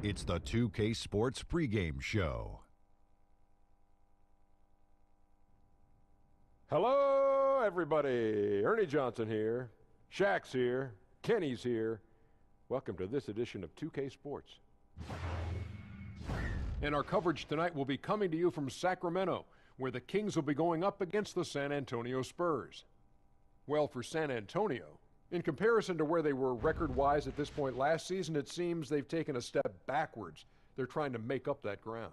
It's the 2K Sports pregame show. Hello, everybody. Ernie Johnson here. Shaq's here. Kenny's here. Welcome to this edition of 2K Sports. And our coverage tonight will be coming to you from Sacramento, where the Kings will be going up against the San Antonio Spurs. Well, for San Antonio, in comparison to where they were record-wise at this point last season, it seems they've taken a step backwards. They're trying to make up that ground.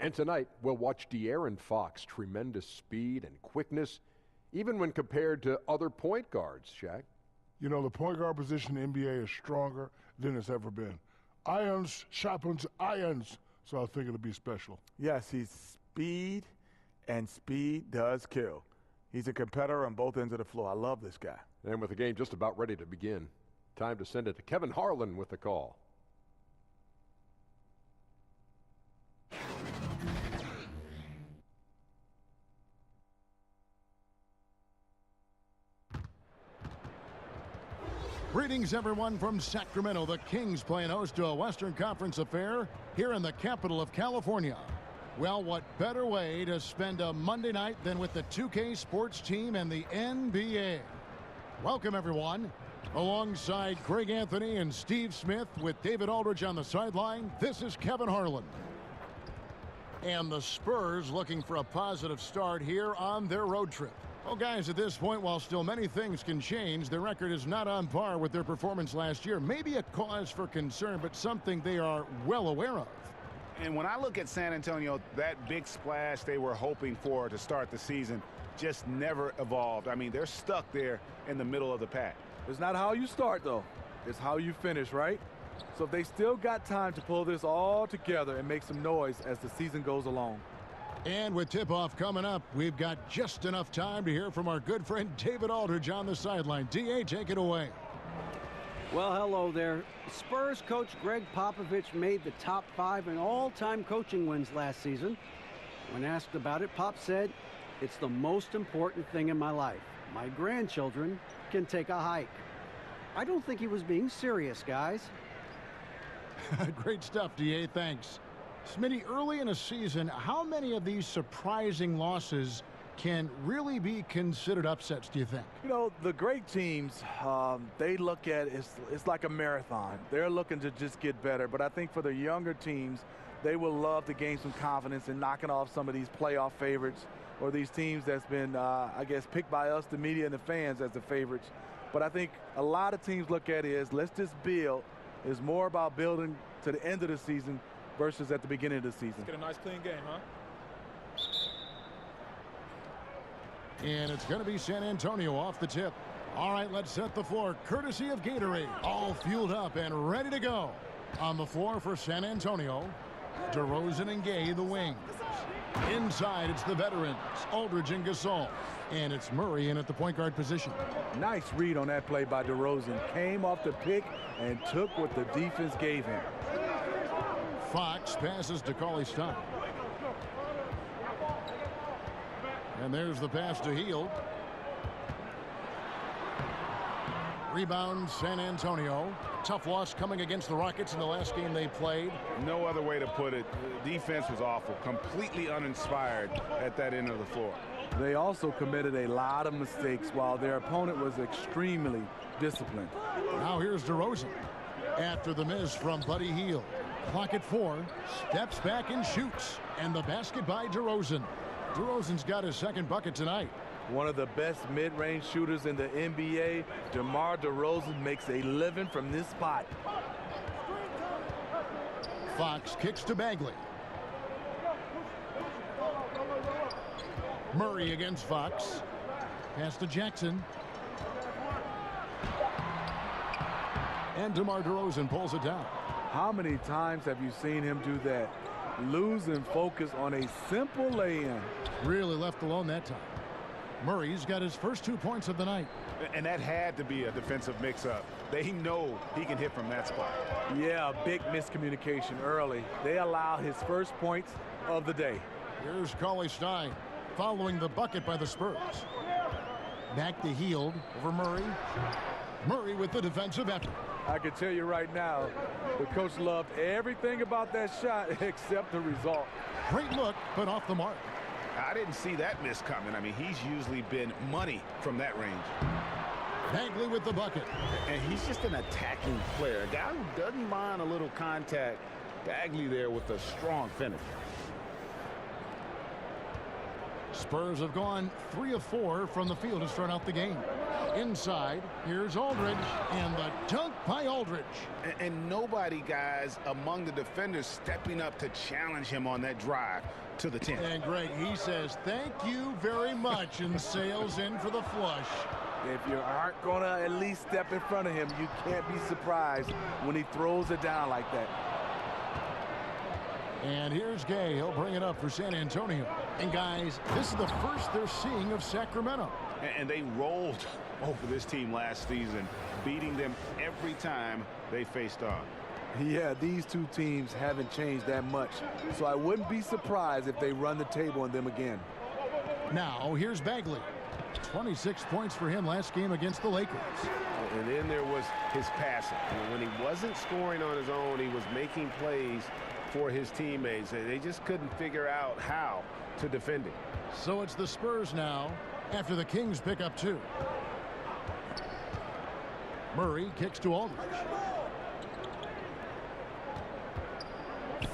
And tonight, we'll watch De'Aaron Fox, tremendous speed and quickness, even when compared to other point guards, Shaq. You know, the point guard position in the NBA is stronger than it's ever been. Irons sharpens irons, so I think it'll be special. Yes, he's speed, and speed does kill. He's a competitor on both ends of the floor. I love this guy. And with the game just about ready to begin, time to send it to Kevin Harlan with the call. Greetings, everyone, from Sacramento. The Kings playing host to a Western Conference affair here in the capital of California. Well, what better way to spend a Monday night than with the 2K Sports team and the NBA? Welcome, everyone. Alongside Craig Anthony and Steve Smith with David Aldridge on the sideline, this is Kevin Harlan. And the Spurs looking for a positive start here on their road trip. Well, guys, at this point, while still many things can change, their record is not on par with their performance last year. Maybe a cause for concern, but something they are well aware of. And when I look at San Antonio, that big splash they were hoping for to start the season just never evolved. I mean, they're stuck there in the middle of the pack. It's not how you start, though. It's how you finish, right? So they still got time to pull this all together and make some noise as the season goes along. And with tip-off coming up, we've got just enough time to hear from our good friend David Aldridge on the sideline. D.A., take it away. Well, hello there. Spurs coach Greg Popovich made the top 5 in all-time coaching wins last season. When asked about it, Pop said, "It's the most important thing in my life. My grandchildren can take a hike." I don't think he was being serious, guys. Great stuff, D.A., thanks. Smitty, early in a season, how many of these surprising losses can really be considered upsets, do you think? You know, the great teams, they look at it's like a marathon. They're looking to just get better. But I think for the younger teams, they will love to gain some confidence in knocking off some of these playoff favorites or these teams that's been, I guess, picked by us, the media and the fans, as the favorites. But I think a lot of teams look at it as let's just build. It's more about building to the end of the season versus at the beginning of the season. Let's get a nice clean game, huh? And it's going to be San Antonio off the tip. All right, let's set the floor. Courtesy of Gatorade. All fueled up and ready to go. On the floor for San Antonio, DeRozan and Gay, the wings. Inside, it's the veterans, Aldridge and Gasol. And it's Murray in at the point guard position. Nice read on that play by DeRozan. Came off the pick and took what the defense gave him. Fox passes to Cauley-Stein. And there's the pass to Hield. Rebound, San Antonio. Tough loss coming against the Rockets in the last game they played. No other way to put it. The defense was awful, completely uninspired at that end of the floor. They also committed a lot of mistakes while their opponent was extremely disciplined. Now here's DeRozan. After the miss from Buddy Hield. Clock at 4, steps back and shoots. And the basket by DeRozan. DeRozan's got his second bucket tonight. One of the best mid-range shooters in the NBA, DeMar DeRozan makes a living from this spot. Fox kicks to Bagley. Murray against Fox. Pass to Jackson. And DeMar DeRozan pulls it down. How many times have you seen him do that? Losing focus on a simple lay-in. Really left alone that time. Murray's got his first 2 points of the night. And that had to be a defensive mix-up. They know he can hit from that spot. Yeah, a big miscommunication early. They allow his first points of the day. Here's Cauley-Stein following the bucket by the Spurs. Back to Hield over Murray. Murray with the defensive effort. I can tell you right now, the coach loved everything about that shot except the result. Great look, but off the mark. I didn't see that miss coming. I mean, he's usually been money from that range. Bagley with the bucket. And he's just an attacking player, a guy who doesn't mind a little contact. Bagley there with a strong finish. Spurs have gone 3 of 4 from the field to start out the game. Inside, here's Aldridge, and the dunk by Aldridge. And nobody, guys, among the defenders stepping up to challenge him on that drive to the 10. And Greg, he says, thank you very much, and sails in for the flush. If you aren't going to at least step in front of him, you can't be surprised when he throws it down like that. And here's Gay. He'll bring it up for San Antonio. And, guys, this is the first they're seeing of Sacramento. And they rolled over this team last season, beating them every time they faced off. Yeah, these two teams haven't changed that much, so I wouldn't be surprised if they run the table on them again. Now, here's Bagley. 26 points for him last game against the Lakers. And then there was his passing. When he wasn't scoring on his own, he was making plays for his teammates. They just couldn't figure out how to defend him. So it's the Spurs now after the Kings pick up 2. Murray kicks to Aldridge.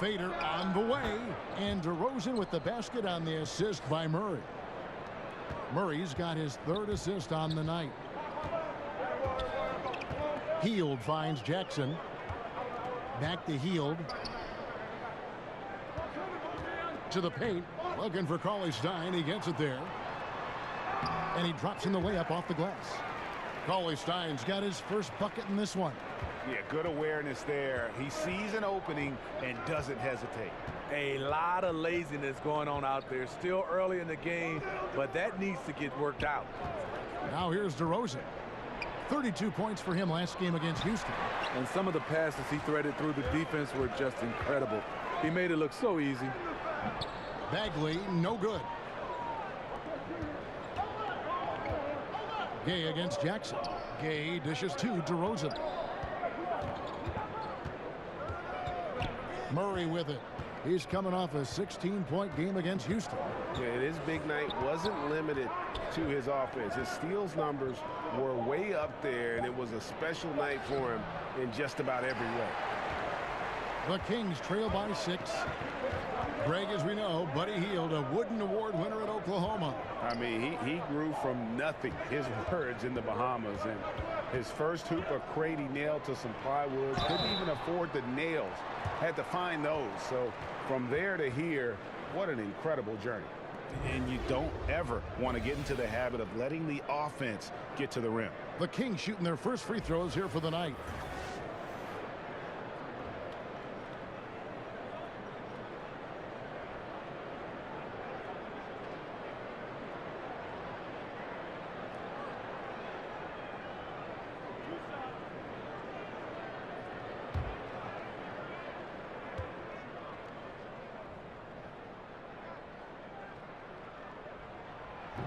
Fader on the way, and DeRozan with the basket on the assist by Murray. Murray's got his 3rd assist on the night. Hield finds Jackson. Back to Hield. To the paint, looking for Cauley-Stein. He gets it there. And he drops in the layup off the glass. Cauley-Stein's got his first bucket in this one. Yeah, good awareness there. He sees an opening and doesn't hesitate. A lot of laziness going on out there. Still early in the game, but that needs to get worked out. Now here's DeRozan. 32 points for him last game against Houston. And some of the passes he threaded through the defense were just incredible. He made it look so easy. Bagley, no good. Gay against Jackson. Gay dishes to DeRozan. Murray with it. He's coming off a 16-point game against Houston. Yeah, his big night wasn't limited to his offense. His steals numbers were way up there, and it was a special night for him in just about every way. The Kings trail by 6. Greg, as we know, Buddy Hield, a Wooden Award winner at Oklahoma. I mean, he grew from nothing, his words, in the Bahamas. And his first hoop of crate, he nailed to some plywood. Couldn't even afford the nails. Had to find those. So from there to here, what an incredible journey. And you don't ever want to get into the habit of letting the offense get to the rim. The Kings shooting their first free throws here for the night.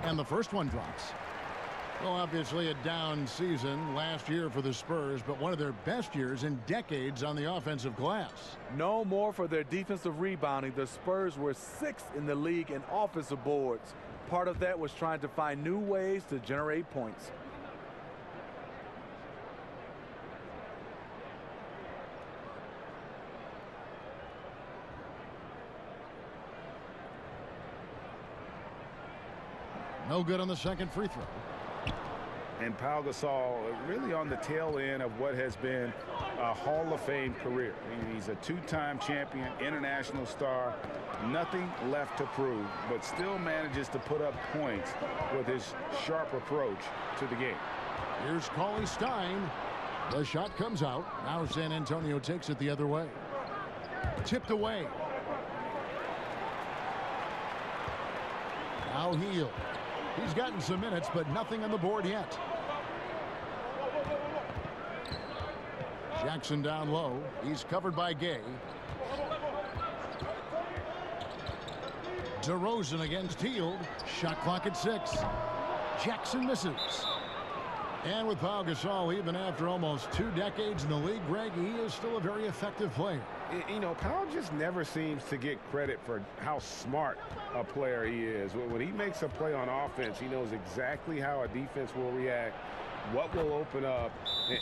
And the first one drops. Well, obviously a down season last year for the Spurs, but one of their best years in decades on the offensive glass. No more for their defensive rebounding. The Spurs were 6th in the league in offensive boards. Part of that was trying to find new ways to generate points. No good on the second free throw. And Pau Gasol really on the tail end of what has been a Hall of Fame career. He's a 2-time champion, international star, nothing left to prove, but still manages to put up points with his sharp approach to the game. Here's Cauley-Stein. The shot comes out. Now San Antonio takes it the other way. Tipped away. Now Hield. He's gotten some minutes, but nothing on the board yet. Jackson down low. He's covered by Gay. DeRozan against Hield. Shot clock at 6. Jackson misses. And with Pau Gasol, even after almost 2 decades in the league, Greg, he is still a very effective player. You know, Pau just never seems to get credit for how smart a player he is. When he makes a play on offense, he knows exactly how a defense will react, what will open up,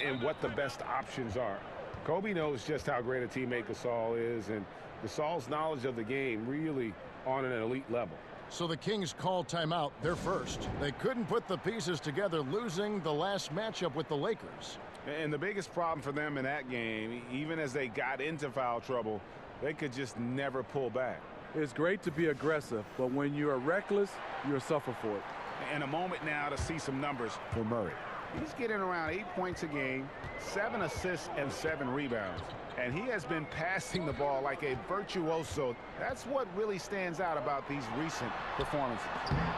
and what the best options are. Kobe knows just how great a teammate Gasol is, and Gasol's knowledge of the game really on an elite level. So the Kings call timeout. They're first. They couldn't put the pieces together, losing the last matchup with the Lakers. And the biggest problem for them in that game, even as they got into foul trouble, they could just never pull back. It's great to be aggressive, but when you're reckless, you'll suffer for it. And a moment now to see some numbers for Murray. He's getting around 8 points a game, 7 assists, and 7 rebounds. And he has been passing the ball like a virtuoso. That's what really stands out about these recent performances.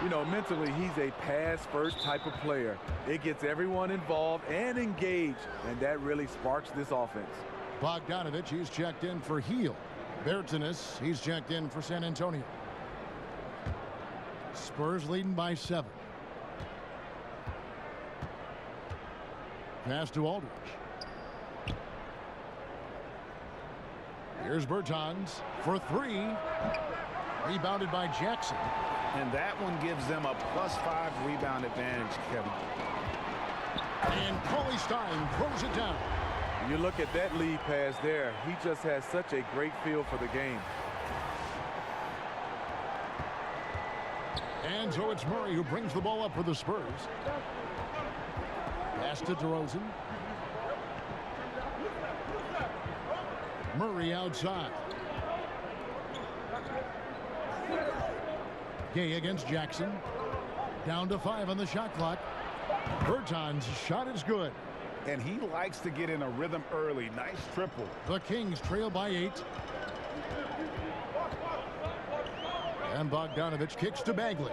You know, mentally, he's a pass-first type of player. It gets everyone involved and engaged, and that really sparks this offense. Bogdanovich, he's checked in for Heel. Bertanis, he's checked in for San Antonio. Spurs leading by 7. Pass to Aldridge. Here's Bertans for 3. Rebounded by Jackson. And that one gives them a +5 rebound advantage, Kevin. And Cauley Stein throws it down. You look at that lead pass there. He just has such a great feel for the game. And so it's Murray who brings the ball up for the Spurs. Pass to DeRozan. Murray outside. Gay against Jackson. Down to 5 on the shot clock. Bertans' shot is good. And he likes to get in a rhythm early. Nice triple. The Kings trail by 8. And Bogdanovich kicks to Bagley.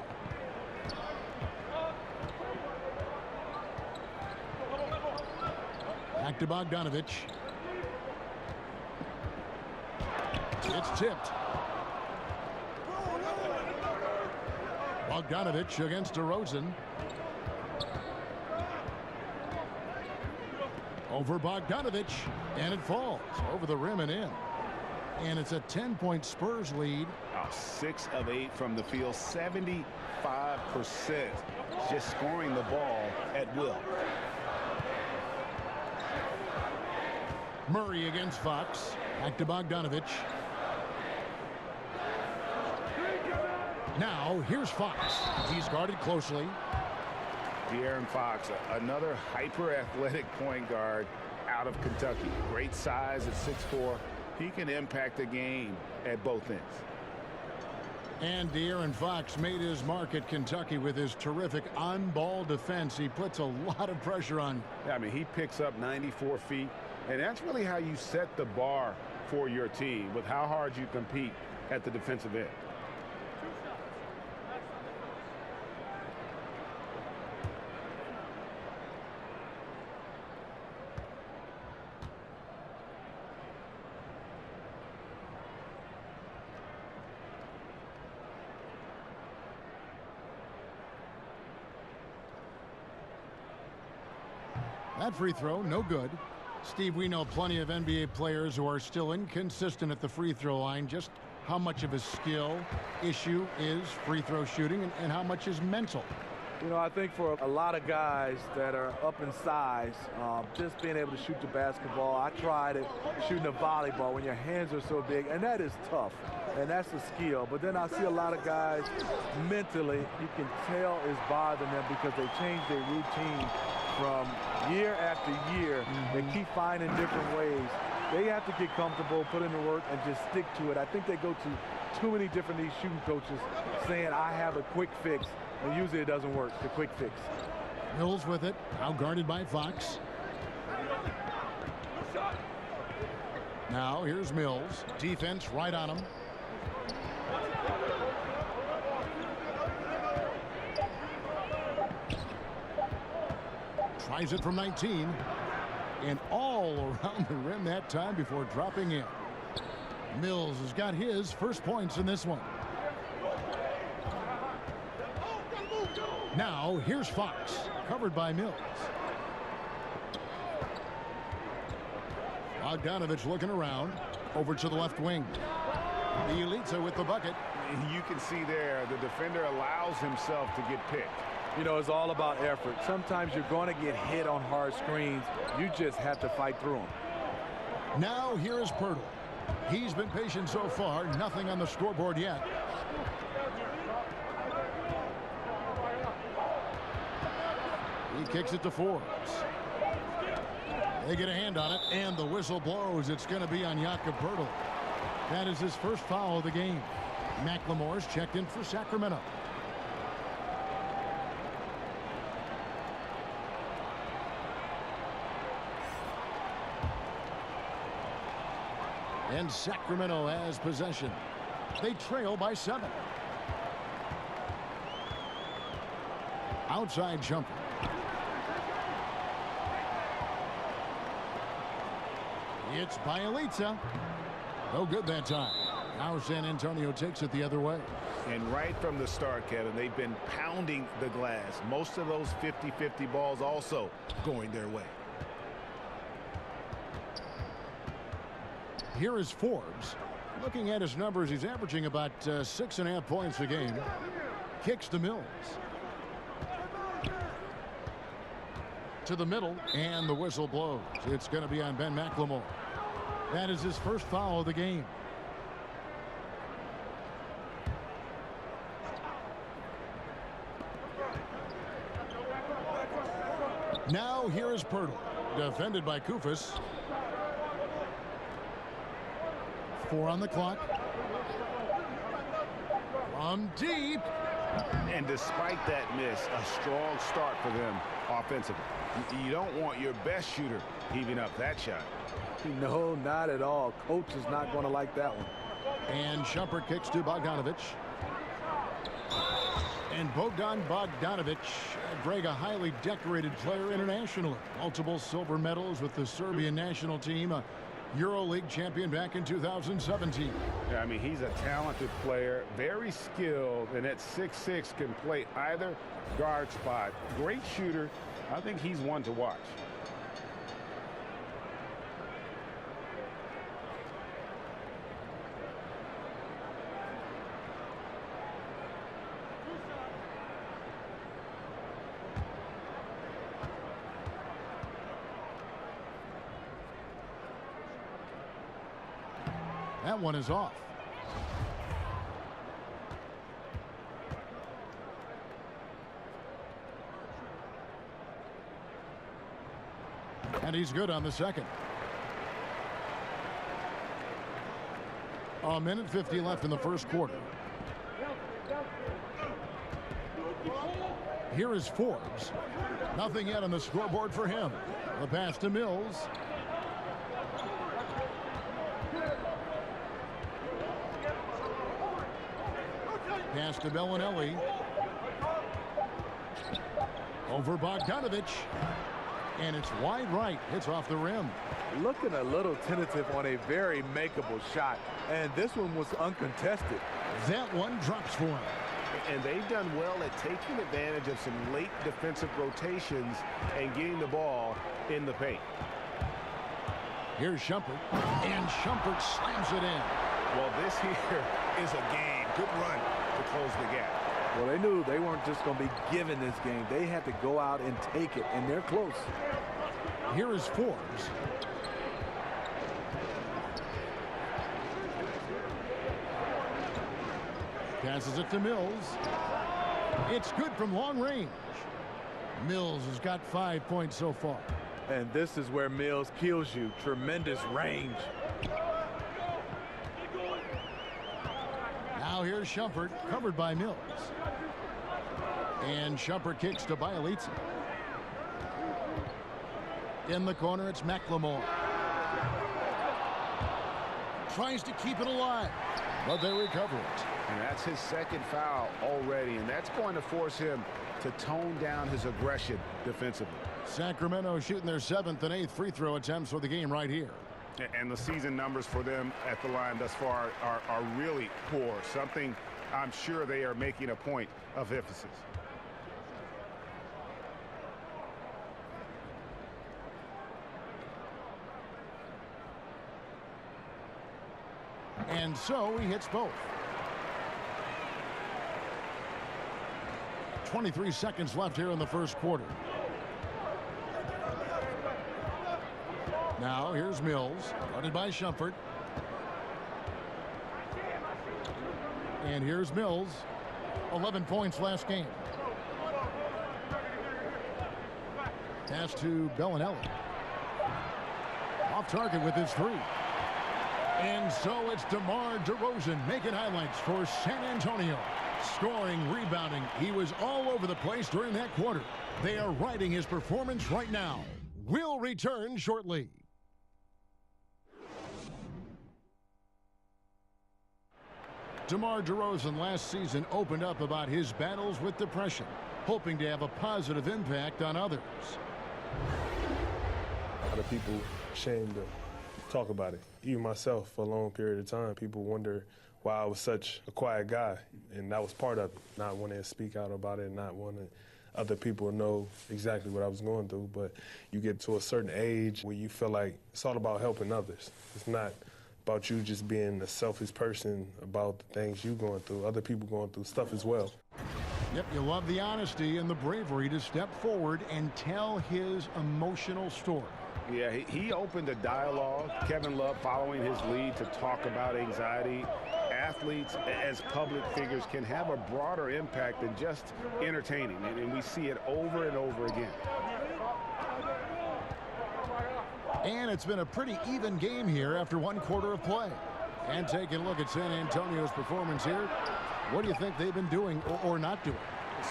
Back to Bogdanovich. It's tipped. Bogdanovich against DeRozan. Over Bogdanovich, and it falls over the rim and in. And it's a 10-point Spurs lead. 6 of 8 from the field, 75%. Just scoring the ball at will. Murray against Fox. Back to Bogdanovich. Now, here's Fox. He's guarded closely. De'Aaron Fox, another hyper-athletic point guard out of Kentucky. Great size at 6'4". He can impact the game at both ends. And De'Aaron Fox made his mark at Kentucky with his terrific on-ball defense. He puts a lot of pressure on. I mean, he picks up 94 feet, and that's really how you set the bar for your team, with how hard you compete at the defensive end. That free throw, no good. Steve, we know plenty of NBA players who are still inconsistent at the free throw line. Just how much of a skill issue is free throw shooting and how much is mental? You know, I think for a lot of guys that are up in size, just being able to shoot the basketball. I tried it shooting a volleyball when your hands are so big, and that is tough, and that's a skill. But then I see a lot of guys mentally, you can tell is bothering them because they change their routine from year after year. They keep finding different ways. They have to get comfortable, put in the work, and just stick to it. I think they go to too many different these shooting coaches saying, I have a quick fix. And usually it doesn't work, the quick fix. Mills with it, now guarded by Fox. Now here's Mills. Defense right on him. Tries it from 19. And all around the rim that time before dropping in. Mills has got his first points in this one. Now, here's Fox, covered by Mills. Bogdanovich looking around. Over to the left wing. Bielitsa with the bucket. You can see there the defender allows himself to get picked. You know, it's all about effort. Sometimes you're going to get hit on hard screens. You just have to fight through them. Now here is Pirtle. He's been patient so far. Nothing on the scoreboard yet. He kicks it to Forbes. They get a hand on it, and the whistle blows. It's going to be on Jakob Pirtle. That is his first foul of the game. McLemore's checked in for Sacramento. And Sacramento has possession. They trail by 7. Outside jumper. It's Bielitsa. No good that time. Now San Antonio takes it the other way. And right from the start, Kevin, they've been pounding the glass. Most of those 50-50 balls also going their way. Here is Forbes. Looking at his numbers, he's averaging about 6.5 points a game. Kicks to Mills. To the middle, and the whistle blows. It's going to be on Ben McLemore. That is his first foul of the game. Now here is Pirtle. Defended by Koufos. 4 on the clock. From deep. And despite that miss, a strong start for them offensively. You don't want your best shooter heaving up that shot. No, not at all. Coach is not going to like that one. And Shumpert kicks to Bogdanovich. And Bogdan Bogdanovich, Greg, a highly decorated player internationally. Multiple silver medals with the Serbian national team. A EuroLeague champion back in 2017. Yeah, I mean, he's a talented player, very skilled, and at 6'6" can play either guard spot. Great shooter. I think he's one to watch. That one is off. And he's good on the second. A minute 50 left in the first quarter. Here is Forbes. Nothing yet on the scoreboard for him. The pass to Mills. Pass to Bellinelli. Over Bogdanovich. And it's wide right. It's off the rim. Looking a little tentative on a very makeable shot. And this one was uncontested. That one drops for him. And they've done well at taking advantage of some late defensive rotations and getting the ball in the paint. Here's Shumpert. And Shumpert slams it in. Well, this here is a game. Good run to close the gap. Well, they knew they weren't just going to be given this game. They had to go out and take it, and they're close. Here is Forbes. Passes it to Mills. It's good from long range. Mills has got 5 points so far. And this is where Mills kills you. Tremendous range. Now here's Shumpert, covered by Mills. And Shumpert kicks to Bielitsa. In the corner, it's McLemore. Tries to keep it alive, but they recover it. And that's his second foul already, and that's going to force him to tone down his aggression defensively. Sacramento shooting their 7th and 8th free throw attempts for the game right here. And the season numbers for them at the line thus far are really poor. Something I'm sure they are making a point of emphasis. And so he hits both. 23 seconds left here in the first quarter. Now here's Mills, guarded by Shumpert. And here's Mills, 11 points last game. Pass to Bellinelli. Off target with his three. And so it's DeMar DeRozan making highlights for San Antonio. Scoring, rebounding. He was all over the place during that quarter. They are riding his performance right now. We'll return shortly. DeMar DeRozan last season opened up about his battles with depression, hoping to have a positive impact on others. A lot of people ashamed to talk about it. Even myself, for a long period of time, people wonder why I was such a quiet guy, and that was part of it. Not wanting to speak out about it, not wanting other people to know exactly what I was going through. But you get to a certain age where you feel like it's all about helping others. It's not about you just being a selfish person about the things you're going through. Other people going through stuff as well. Yep, you love the honesty and the bravery to step forward and tell his emotional story. Yeah, he opened a dialogue. Kevin Love following his lead to talk about anxiety. Athletes as public figures can have a broader impact than just entertaining, and we see it over and over again. And it's been a pretty even game here after one quarter of play. And taking a look at San Antonio's performance here, what do you think they've been doing or not doing?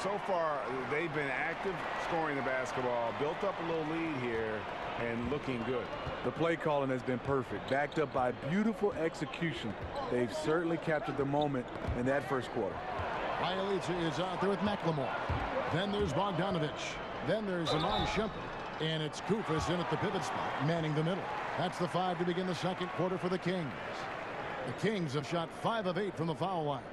So far, they've been active, scoring the basketball, built up a little lead here, and looking good. The play calling has been perfect, backed up by beautiful execution. They've certainly captured the moment in that first quarter. Bielitsa is out there with McLemore. Then there's Bogdanovich. Then there's Amon Shumpert. And it's Kufis in at the pivot spot, manning the middle. That's the 5 to begin the second quarter for the Kings. The Kings have shot 5 of 8 from the foul line.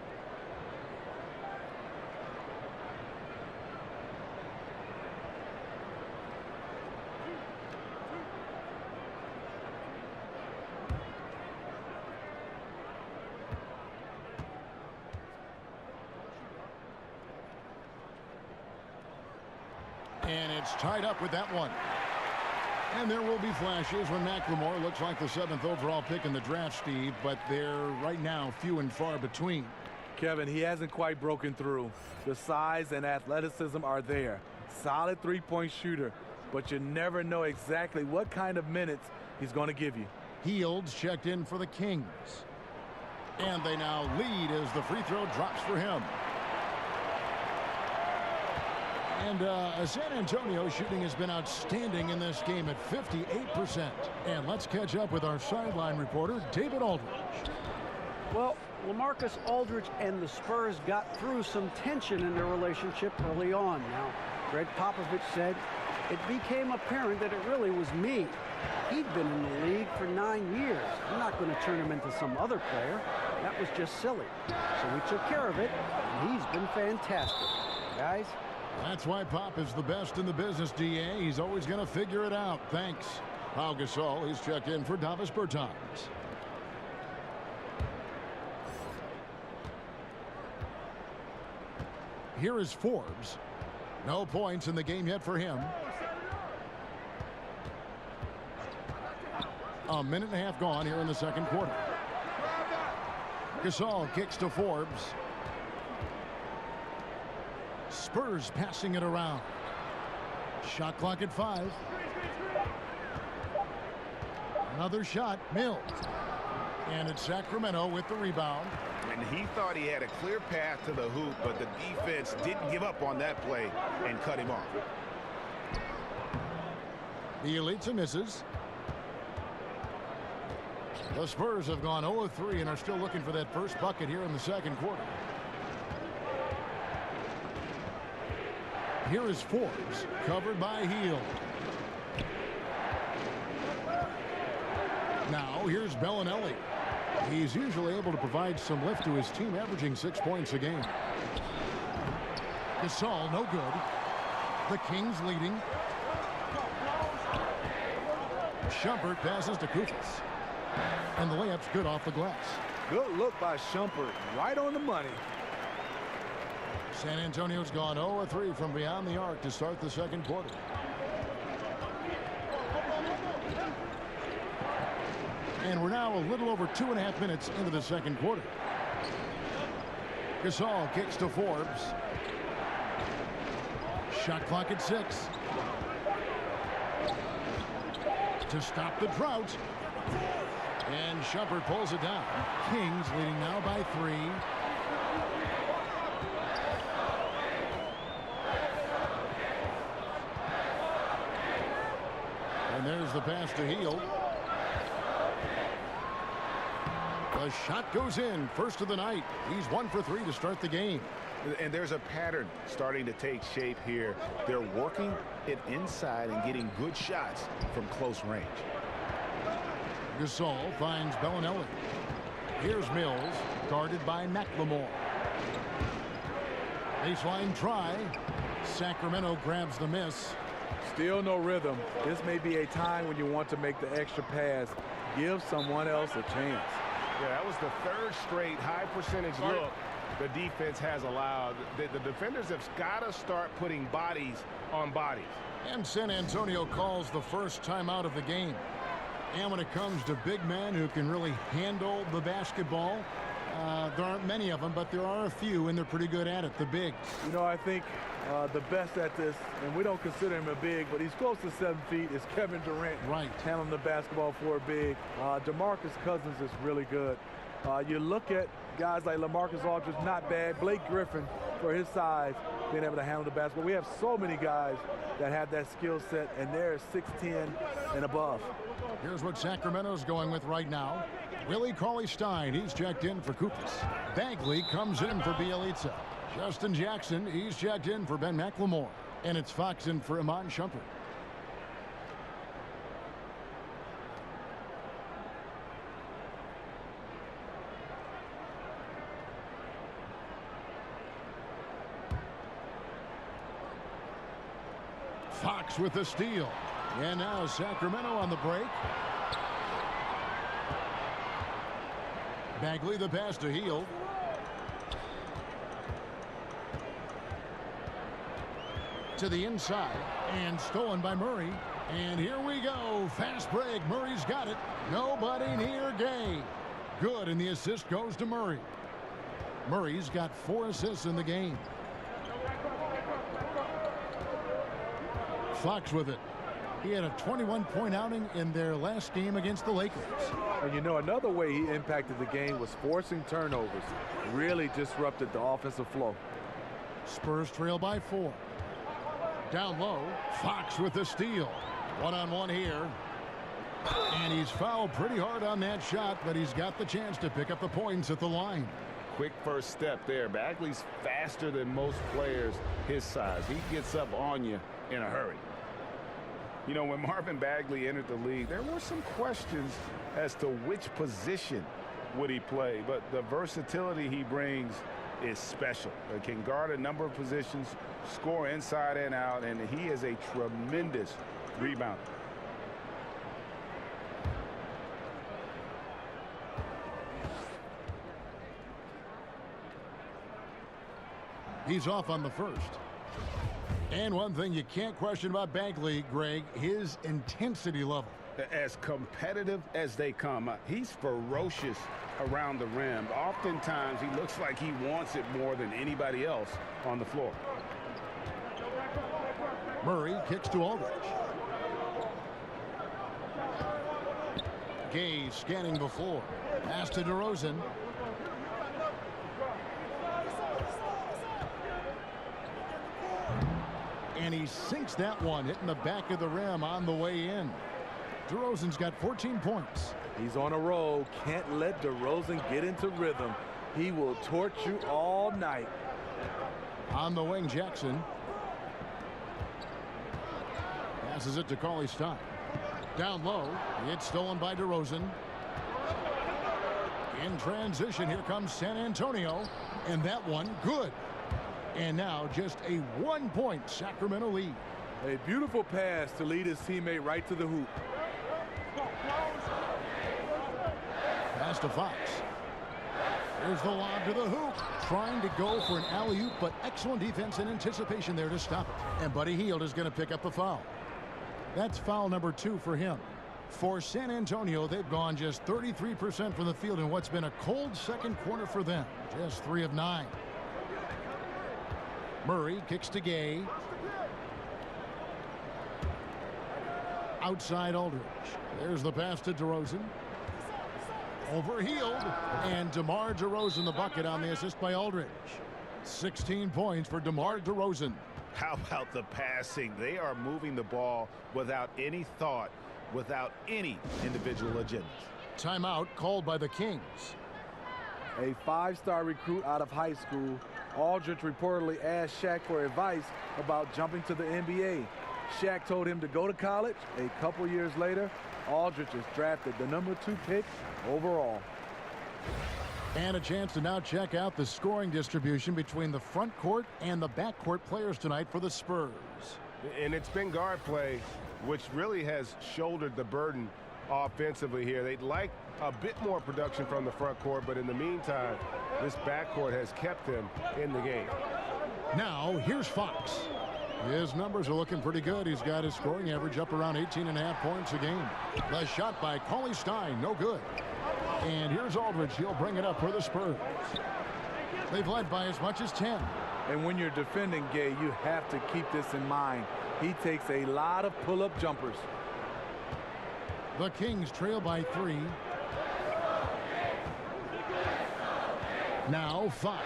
And it's tied up with that one. And there will be flashes when McLemore looks like the 7th overall pick in the draft, Steve, but they're right now few and far between. Kevin, he hasn't quite broken through. The size and athleticism are there. Solid three-point shooter, but you never know exactly what kind of minutes he's going to give you. Fields checked in for the Kings. And they now lead as the free throw drops for him. And San Antonio shooting has been outstanding in this game at 58%. And let's catch up with our sideline reporter, David Aldridge. Well, LaMarcus Aldridge and the Spurs got through some tension in their relationship early on. Now, Greg Popovich said it became apparent that it really was me. He'd been in the league for 9 years. I'm not going to turn him into some other player. That was just silly. So we took care of it, and he's been fantastic. Guys? That's why Pop is the best in the business, DA. He's always going to figure it out. Thanks. Pau Gasol is checked in for Davis Bertans. Here is Forbes. No points in the game yet for him. A minute and a half gone here in the second quarter. Gasol kicks to Forbes. Spurs passing it around. Shot clock at 5. Another shot, Mills. And it's Sacramento with the rebound. And he thought he had a clear path to the hoop, but the defense didn't give up on that play and cut him off. Bielitsa misses. The Spurs have gone 0-3 and are still looking for that first bucket here in the second quarter. Here is Forbes, covered by Hield. Now here's Bellinelli. He's usually able to provide some lift to his team, averaging 6 points a game. Gasol, no good. The Kings leading. Shumpert passes to Kufis. And the layup's good off the glass. Good look by Shumpert, right on the money. San Antonio's gone 0-3 from beyond the arc to start the second quarter. And we're now a little over 2.5 minutes into the second quarter. Gasol kicks to Forbes. Shot clock at 6. To stop the drought. And Shumpert pulls it down. Kings leading now by 3. And there's the pass to Hield. The shot goes in. First of the night. He's 1 for 3 to start the game. And there's a pattern starting to take shape here. They're working it inside and getting good shots from close range. Gasol finds Bellinelli. Here's Mills, guarded by McLemore. Baseline try. Sacramento grabs the miss. Still no rhythm. This may be a time when you want to make the extra pass. Give someone else a chance. Yeah, that was the third straight high percentage look the defense has allowed. The defenders have got to start putting bodies on bodies. And San Antonio calls the first timeout of the game. And when it comes to big men who can really handle the basketball, there aren't many of them, but there are a few, and they're pretty good at it, the bigs. You know, I think the best at this, and we don't consider him a big, but he's close to 7 feet, is Kevin Durant. Right. Handling the basketball for a big. DeMarcus Cousins is really good. You look at guys like LaMarcus Aldridge, not bad. Blake Griffin, for his size, being able to handle the basketball. We have so many guys that have that skill set, and they're 6'10" and above. Here's what Sacramento's going with right now. Willie Cauley-Stein, he's checked in for Koupas. Bagley comes in for Bielitsa. Justin Jackson, he's checked in for Ben McLemore. And it's Fox in for Iman Shumpert. Fox with the steal. And now Sacramento on the break. Bagley the pass to Hield. To the inside and stolen by Murray. And here we go. Fast break. Murray's got it. Nobody near Gay. Good, and the assist goes to Murray. Murray's got 4 assists in the game. Fox with it. He had a 21-point outing in their last game against the Lakers. And you know, another way he impacted the game was forcing turnovers. Really disrupted the offensive flow. Spurs trail by 4. Down low, Fox with the steal. One-on-one here. And he's fouled pretty hard on that shot, but he's got the chance to pick up the points at the line. Quick first step there. Bagley's faster than most players his size. He gets up on you in a hurry. You know, when Marvin Bagley entered the league, there were some questions as to which position would he play, but the versatility he brings is special. He can guard a number of positions, score inside and out, and he is a tremendous rebounder. He's off on the first. And one thing you can't question about Bagley, Greg, his intensity level. As competitive as they come. He's ferocious around the rim. Oftentimes, he looks like he wants it more than anybody else on the floor. Murray kicks to Aldridge. Gay scanning the floor. Pass to DeRozan. And he sinks that one, hitting the back of the rim on the way in. DeRozan's got 14 points. He's on a roll. Can't let DeRozan get into rhythm. He will torch you all night. On the wing, Jackson. Passes it to Cauley-Stein. Down low. It's stolen by DeRozan. In transition, here comes San Antonio. And that one, good. And now just a 1-point Sacramento lead. A beautiful pass to lead his teammate right to the hoop. Pass to Fox. Here's the lob to the hoop. Trying to go for an alley-oop, but excellent defense and anticipation there to stop it. And Buddy Hield is going to pick up a foul. That's foul number 2 for him. For San Antonio, they've gone just 33% from the field in what's been a cold second quarter for them. Just 3 of 9. Murray kicks to Gay. Outside Aldridge. There's the pass to DeRozan. Over Hield. And DeMar DeRozan the bucket on the assist by Aldridge. 16 points for DeMar DeRozan. How about the passing? They are moving the ball without any thought, without any individual agendas. Timeout called by the Kings. A 5-star recruit out of high school, Aldridge reportedly asked Shaq for advice about jumping to the NBA. Shaq told him to go to college. A couple years later, Aldridge is drafted the number 2 pick overall. And a chance to now check out the scoring distribution between the front court and the back court players tonight for the Spurs. And it's been guard play, which really has shouldered the burden offensively here. They'd like a bit more production from the front court, but in the meantime, this backcourt has kept them in the game. Now, here's Fox. His numbers are looking pretty good. He's got his scoring average up around 18.5 points a game. The shot by Cauley-Stein, no good. And here's Aldridge. He'll bring it up for the Spurs. They've led by as much as 10. And when you're defending Gay, you have to keep this in mind. He takes a lot of pull-up jumpers. The Kings trail by 3. Now Fox.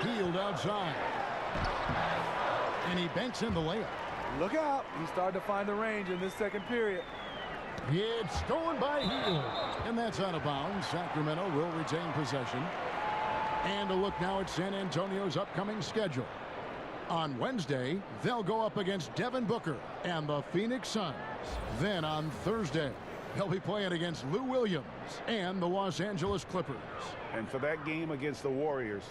Hield outside. And he banks in the layup. Look out. He's starting to find the range in this second period. It's stolen by Hield. And that's out of bounds. Sacramento will retain possession. And a look now at San Antonio's upcoming schedule. On Wednesday, they'll go up against Devin Booker and the Phoenix Suns. Then on Thursday, they'll be playing against Lou Williams and the Los Angeles Clippers. And for that game against the Warriors,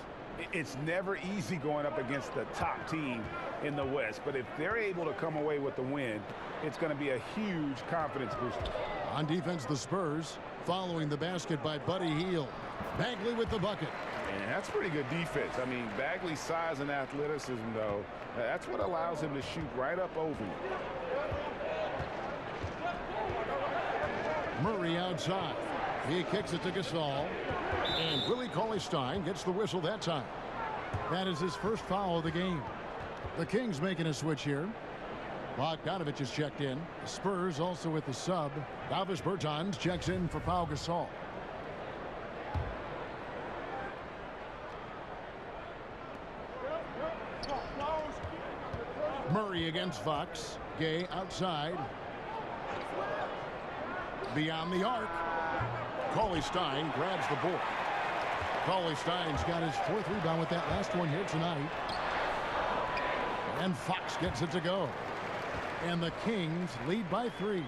it's never easy going up against the top team in the West. But if they're able to come away with the win, it's going to be a huge confidence booster. On defense, the Spurs following the basket by Buddy Hield. Bagley with the bucket. And that's pretty good defense. I mean, Bagley's size and athleticism, though, that's what allows him to shoot right up over you. Murray outside. He kicks it to Gasol. And Willie Cauley-Stein gets the whistle that time. That is his first foul of the game. The Kings making a switch here. Bogdanovich is checked in. The Spurs also with the sub. Davis Bertans checks in for Pau Gasol. Murray against Fox. Gay outside. Beyond the arc. Cauley-Stein grabs the board. Cauley-Stein's got his 4th rebound with that last one here tonight. And Fox gets it to go. And the Kings lead by 3.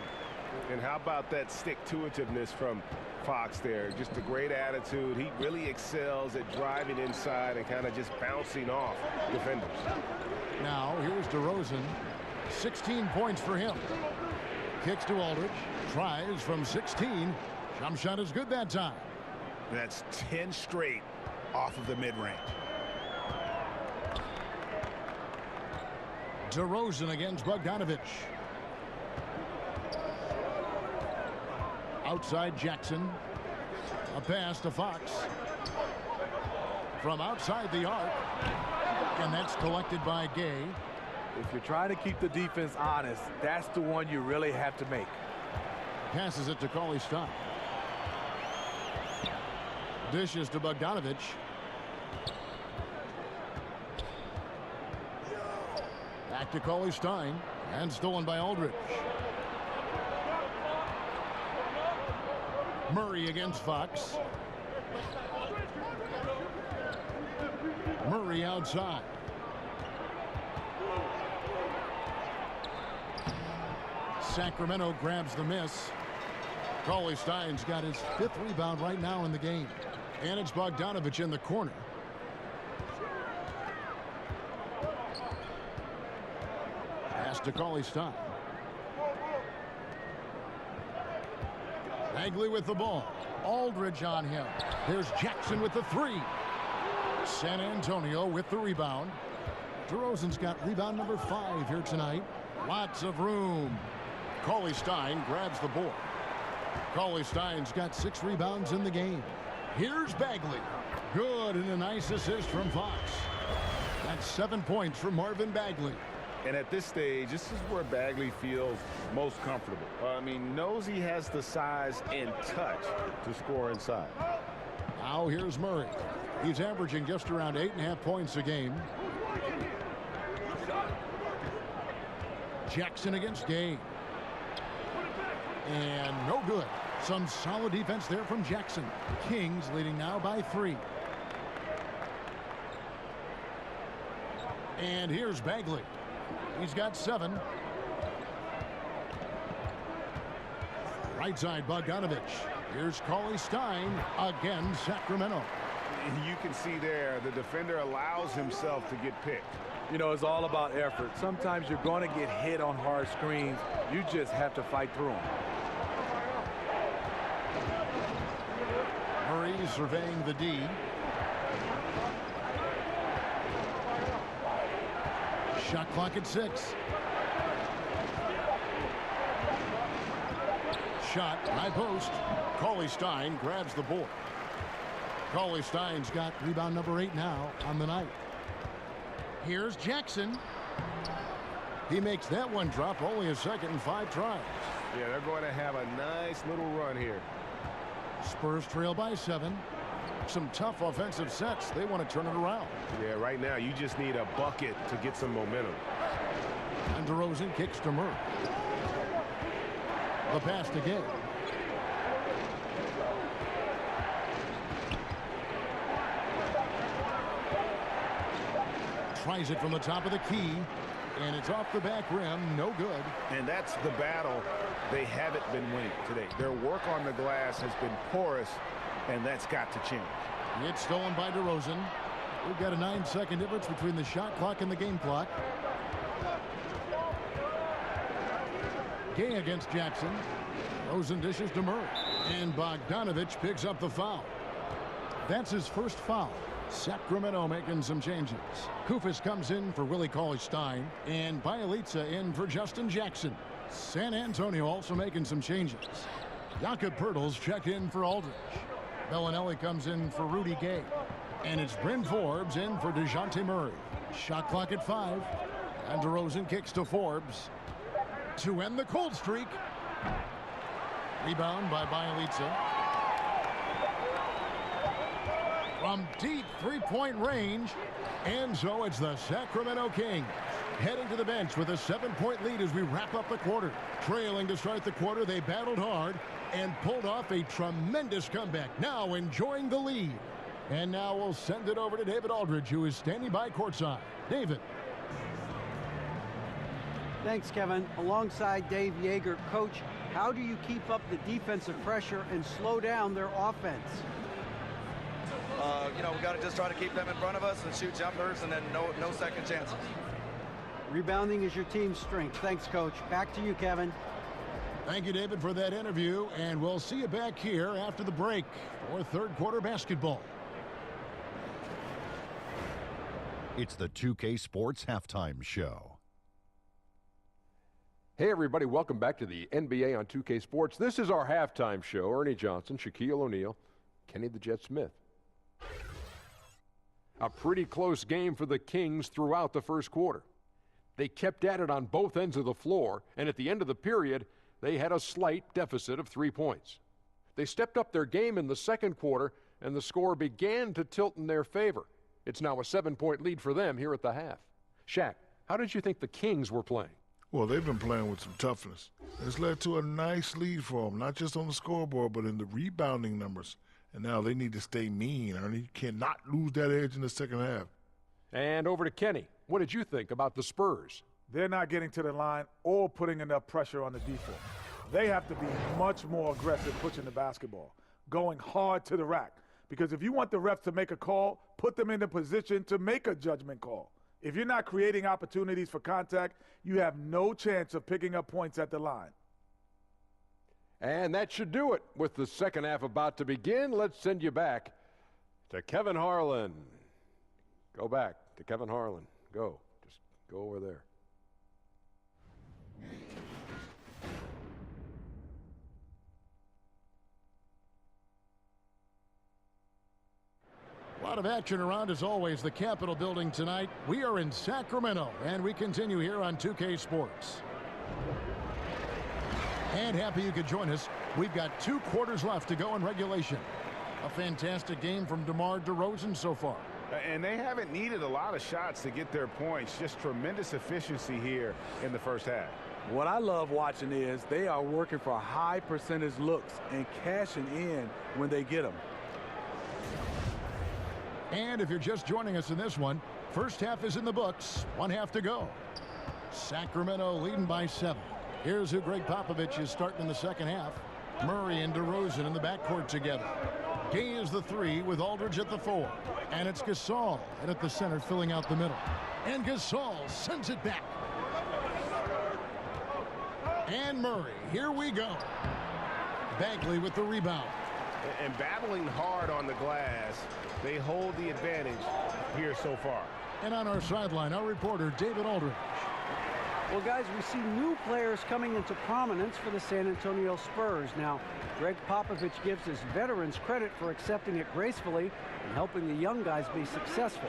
And how about that stick-to-itiveness from Fox there? Just a great attitude. He really excels at driving inside and kind of just bouncing off defenders. Now, here's DeRozan. 16 points for him. Kicks to Aldridge. Tries from 16. Jump shot is good that time. That's 10 straight off of the mid-range. DeRozan against Bogdanovich. Outside Jackson. A pass to Fox. From outside the arc. And that's collected by Gay. If you're trying to keep the defense honest, that's the one you really have to make. Passes it to Cauley-Stein. Dishes to Bogdanovich. Back to Cauley-Stein. And stolen by Aldridge. Murray against Fox. Murray outside. Sacramento grabs the miss. Cauley-Stein's got his 5th rebound right now in the game. And it's Bogdanovich in the corner. Pass to Cauley-Stein. Bagley with the ball. Aldridge on him. Here's Jackson with the three. San Antonio with the rebound. DeRozan's got rebound number 5 here tonight. Lots of room. Cauley-Stein grabs the board. Cauley-Stein's got 6 rebounds in the game. Here's Bagley. Good, and a nice assist from Fox. That's 7 points for Marvin Bagley. And at this stage, this is where Bagley feels most comfortable. Knows he has the size and touch to score inside. Now here's Murray. He's averaging just around 8.5 points a game. Jackson against Gay. And no good. Some solid defense there from Jackson. Kings leading now by 3. And here's Bagley. He's got 7. Right side, Bogdanovich. Here's Cauley-Stein. Again, Sacramento. You can see there the defender allows himself to get picked. You know, it's all about effort. Sometimes you're going to get hit on hard screens. You just have to fight through them. Murray surveying the D. Shot clock at 6. Shot, high post. Cauley-Stein grabs the board. Cauley-Stein's got rebound number 8 now on the night. Here's Jackson. He makes that one drop, only a second and 5 tries. Yeah, they're going to have a nice little run here. Spurs trail by 7. Some tough offensive sets. They want to turn it around. Yeah, right now you just need a bucket to get some momentum. And DeRozan kicks to Murray. The pass to Gay. Tries it from the top of the key. And it's off the back rim. No good. And that's the battle they haven't been winning today. Their work on the glass has been porous, and that's got to change. It's stolen by DeRozan. We've got a 9-second difference between the shot clock and the game clock. Gay against Jackson. DeRozan dishes to Murray. And Bogdanovich picks up the foul. That's his first foul. Sacramento making some changes. Kufis comes in for Willie Cauley-Stein, and Bielitsa in for Justin Jackson. San Antonio also making some changes. Jakob Poeltl's checked in for Aldridge. Bellinelli comes in for Rudy Gay. And it's Bryn Forbes in for DeJounte Murray. Shot clock at 5. And DeRozan kicks to Forbes to end the cold streak. Rebound by Bielitsa. From deep three-point range. And so it's the Sacramento Kings heading to the bench with a 7-point lead as we wrap up the quarter. Trailing to start the quarter, they battled hard and pulled off a tremendous comeback. Now enjoying the lead. And now we'll send it over to David Aldridge, who is standing by courtside. David. Thanks, Kevin. Alongside Dave Yeager, Coach, how do you keep up the defensive pressure and slow down their offense? We got to just try to keep them in front of us and shoot jumpers, and then no second chances. Rebounding is your team's strength. Thanks, Coach. Back to you, Kevin. Thank you, David, for that interview, and we'll see you back here after the break for third quarter basketball. It's the 2K Sports Halftime Show. Hey, everybody. Welcome back to the NBA on 2K Sports. This is our halftime show. Ernie Johnson, Shaquille O'Neal, Kenny the Jet Smith. A pretty close game for the Kings throughout the first quarter. They kept at it on both ends of the floor, and at the end of the period, they had a slight deficit of 3 points. They stepped up their game in the second quarter, and the score began to tilt in their favor. It's now a 7-point lead for them here at the half. Shaq, how did you think the Kings were playing? Well, they've been playing with some toughness. It's led to a nice lead for them, not just on the scoreboard, but in the rebounding numbers. And now they need to stay mean, Ernie. You cannot lose that edge in the second half. And over to Kenny. What did you think about the Spurs? They're not getting to the line or putting enough pressure on the defense. They have to be much more aggressive pushing the basketball, going hard to the rack. Because if you want the refs to make a call, put them in the position to make a judgment call. If you're not creating opportunities for contact, you have no chance of picking up points at the line. And that should do it. With the second half about to begin, let's send you back to Kevin Harlan. Go back to Kevin Harlan. Go. Just go over there. A lot of action around, as always, the Capitol building tonight. We are in Sacramento, and we continue here on 2K Sports. And happy you could join us. We've got 2 quarters left to go in regulation. A fantastic game from DeMar DeRozan so far. And they haven't needed a lot of shots to get their points. Just tremendous efficiency here in the first half. What I love watching is they are working for high percentage looks and cashing in when they get them. And if you're just joining us in this one, first half is in the books. 1 half to go. Sacramento leading by 7. Here's who Greg Popovich is starting in the second half. Murray and DeRozan in the backcourt together. Gay is the 3 with Aldridge at the 4. And it's Gasol and at the center filling out the middle. And Gasol sends it back. And Murray, here we go. Bagley with the rebound. And battling hard on the glass, they hold the advantage here so far. And on our sideline, our reporter, David Aldridge. Well, guys, we see new players coming into prominence for the San Antonio Spurs. Now, Greg Popovich gives his veterans credit for accepting it gracefully and helping the young guys be successful.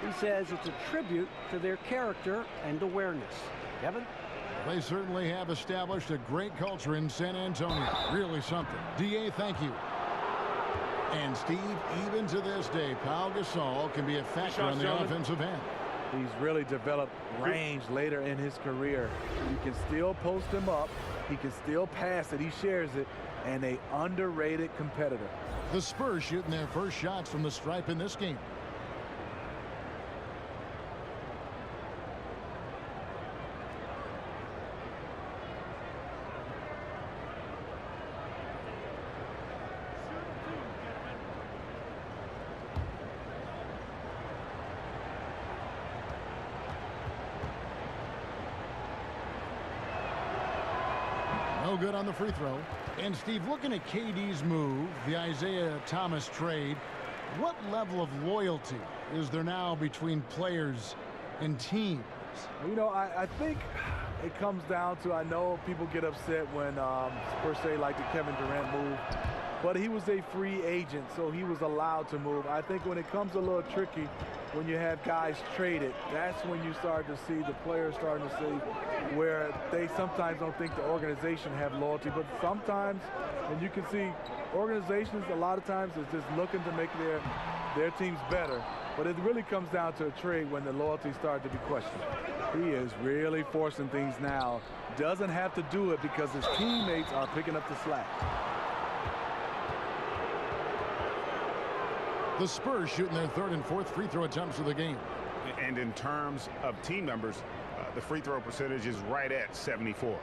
He says it's a tribute to their character and awareness. Kevin? They certainly have established a great culture in San Antonio. Really something. DA, thank you. And Steve, even to this day, Pau Gasol can be a factor on the offensive end. He's really developed range later in his career. You can still post him up. He can still pass it. He shares it. And an underrated competitor. The Spurs shooting their first shots from the stripe in this game. No good on the free throw. And Steve, looking at KD's move, the Isaiah Thomas trade, what level of loyalty is there now between players and teams? You know, I think it comes down to, I know people get upset when per se like the Kevin Durant move, but he was a free agent, so he was allowed to move. I think when it comes a little tricky, when you have guys traded, that's when you start to see the players starting to see where they sometimes don't think the organization have loyalty, but sometimes, and you can see organizations a lot of times is just looking to make their teams better, but it really comes down to a trade when the loyalty starts to be questioned. He is really forcing things now. Doesn't have to do it because his teammates are picking up the slack. The Spurs shooting their 3rd and 4th free throw attempts of the game. And in terms of team numbers, the free throw percentage is right at 74.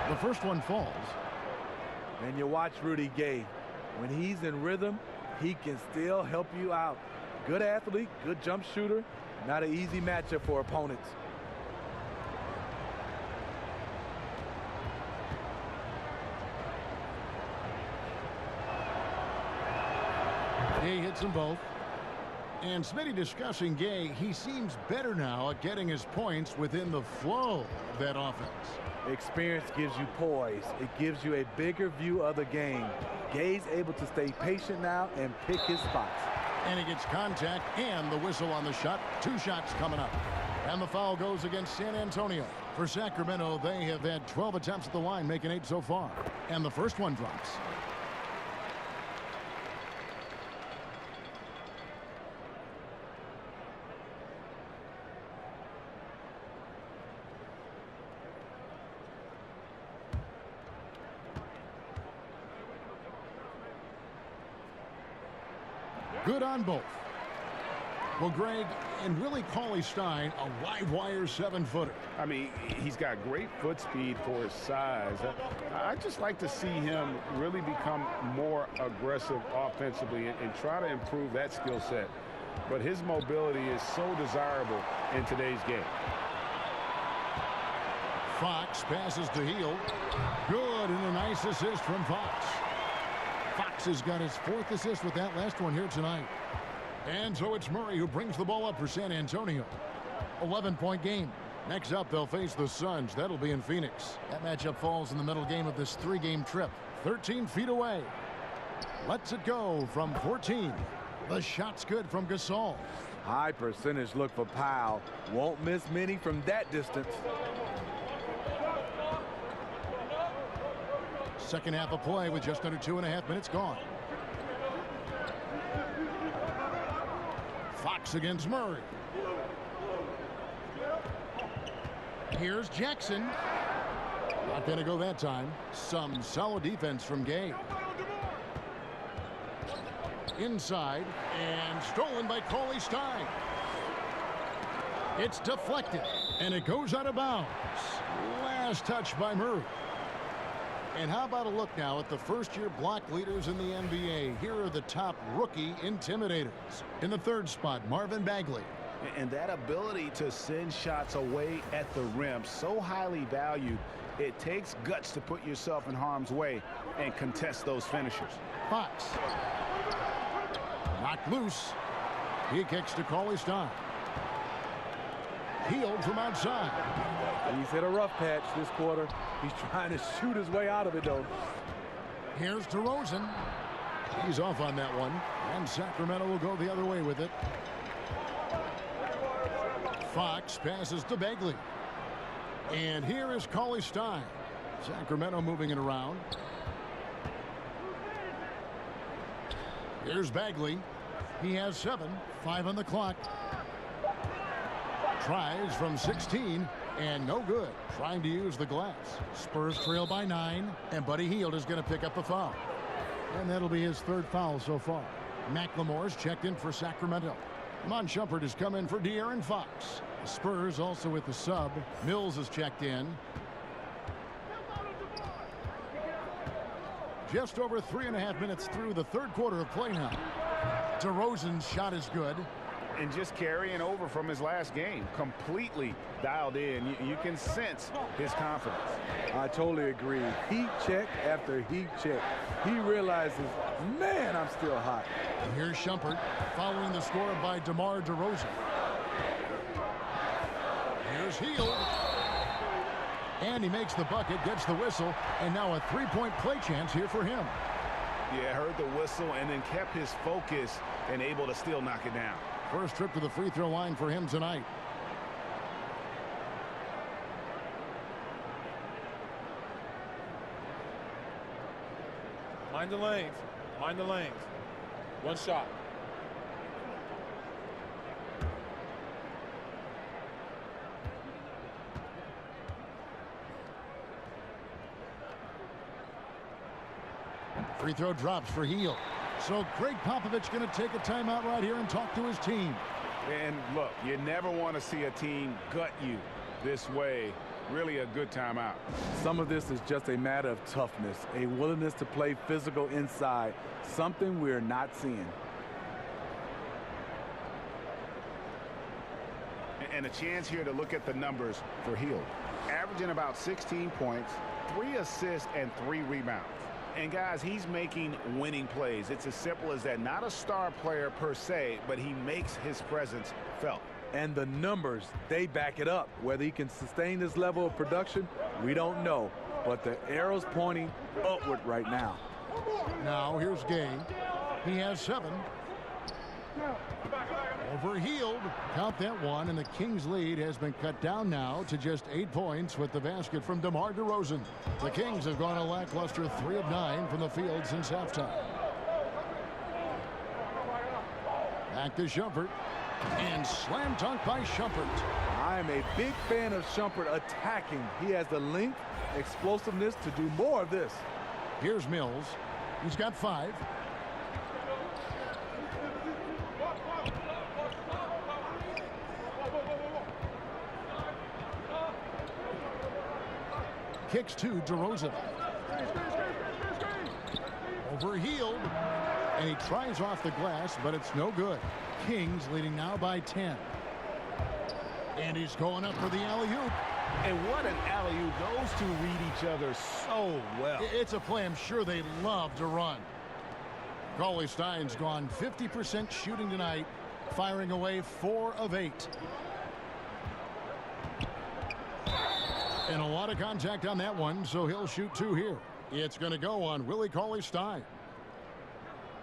The first one falls. And you watch Rudy Gay. When he's in rhythm, he can still help you out. Good athlete, good jump shooter. Not an easy matchup for opponents. Gay hits them both. And Smitty discussing Gay, he seems better now at getting his points within the flow of that offense. Experience gives you poise. It gives you a bigger view of the game. Gay's able to stay patient now and pick his spots. And he gets contact and the whistle on the shot. 2 shots coming up. And the foul goes against San Antonio. For Sacramento, they have had 12 attempts at the line, making 8 so far. And the first one drops. Good on both. Well, Greg, and Willie Cauley-Stein, a live wire 7-footer. I mean, he's got great foot speed for his size. I just like to see him really become more aggressive offensively and try to improve that skill set. But his mobility is so desirable in today's game. Fox passes to Hield. Good, and a nice assist from Fox. Fox has got his 4th assist with that last one here tonight. And so it's Murray who brings the ball up for San Antonio. 11-point game. Next up, they'll face the Suns. That'll be in Phoenix. That matchup falls in the middle game of this 3-game trip. 13 feet away. Lets it go from 14. The shot's good from Gasol. High percentage look for Powell. Won't miss many from that distance. Second half of play with just under 2.5 minutes gone. Fox against Murray. Here's Jackson. Not going to go that time. Some solid defense from Gay. Inside and stolen by Cauley-Stein. It's deflected and it goes out of bounds. Last touch by Murray. And how about a look now at the first-year block leaders in the NBA? Here are the top rookie intimidators. In the 3rd spot, Marvin Bagley. And that ability to send shots away at the rim, so highly valued, it takes guts to put yourself in harm's way and contest those finishers. Fox. Knocked loose. He kicks to Cauley-Stein. Hield from outside. He's hit a rough patch this quarter. He's trying to shoot his way out of it, though. Here's DeRozan. He's off on that one. And Sacramento will go the other way with it. Fox passes to Bagley. And here is Cauley-Stein. Sacramento moving it around. Here's Bagley. He has 7. 5 on the clock. Tries from 16 and no good. Trying to use the glass. Spurs trail by 9 and Buddy Hield is going to pick up a foul. And that'll be his 3rd foul so far. McLemore's checked in for Sacramento. Mon Shumpert has come in for De'Aaron Fox. The Spurs also with the sub. Mills has checked in. Just over 3.5 minutes through the 3rd quarter of play now. DeRozan's shot is good. And just carrying over from his last game, completely dialed in. You can sense his confidence. I totally agree. Heat check after heat check. He realizes, man, I'm still hot. And here's Shumpert following the score by DeMar DeRozan. Here's Hield. And he makes the bucket, gets the whistle, and now a 3-point play chance here for him. Yeah, heard the whistle and then kept his focus and able to still knock it down. First trip to the free throw line for him tonight. Mind the lanes. Mind the lanes. One shot. Free throw drops for Hield. So Greg Popovich going to take a timeout right here and talk to his team. And look, you never want to see a team gut you this way. Really a good timeout. Some of this is just a matter of toughness, a willingness to play physical inside, something we're not seeing. And a chance here to look at the numbers for Hield. Averaging about 16 points, 3 assists, and 3 rebounds. And guys, he's making winning plays. It's as simple as that. Not a star player per se, but he makes his presence felt. And the numbers, they back it up. Whether he can sustain this level of production, we don't know. But the arrow's pointing upward right now. Now here's Gay. He has 7. Over Hield. Count that one, and the Kings' lead has been cut down now to just 8 points with the basket from DeMar DeRozan. The Kings have gone a lackluster 3 of 9 from the field since halftime. Back to Shumpert. And slam dunk by Shumpert. I am a big fan of Shumpert attacking. He has the length, explosiveness to do more of this. Here's Mills. He's got 5. Kicks to DeRozan. Overhealed. And he tries off the glass, but it's no good. Kings leading now by 10. And he's going up for the alley-oop. And what an alley-oop. Those two read each other so well. It's a play I'm sure they love to run. Cauley-Stein's gone 50% shooting tonight, firing away 4 of 8. And a lot of contact on that one, so he'll shoot 2 here. It's going to go on Willie Cauley-Stein.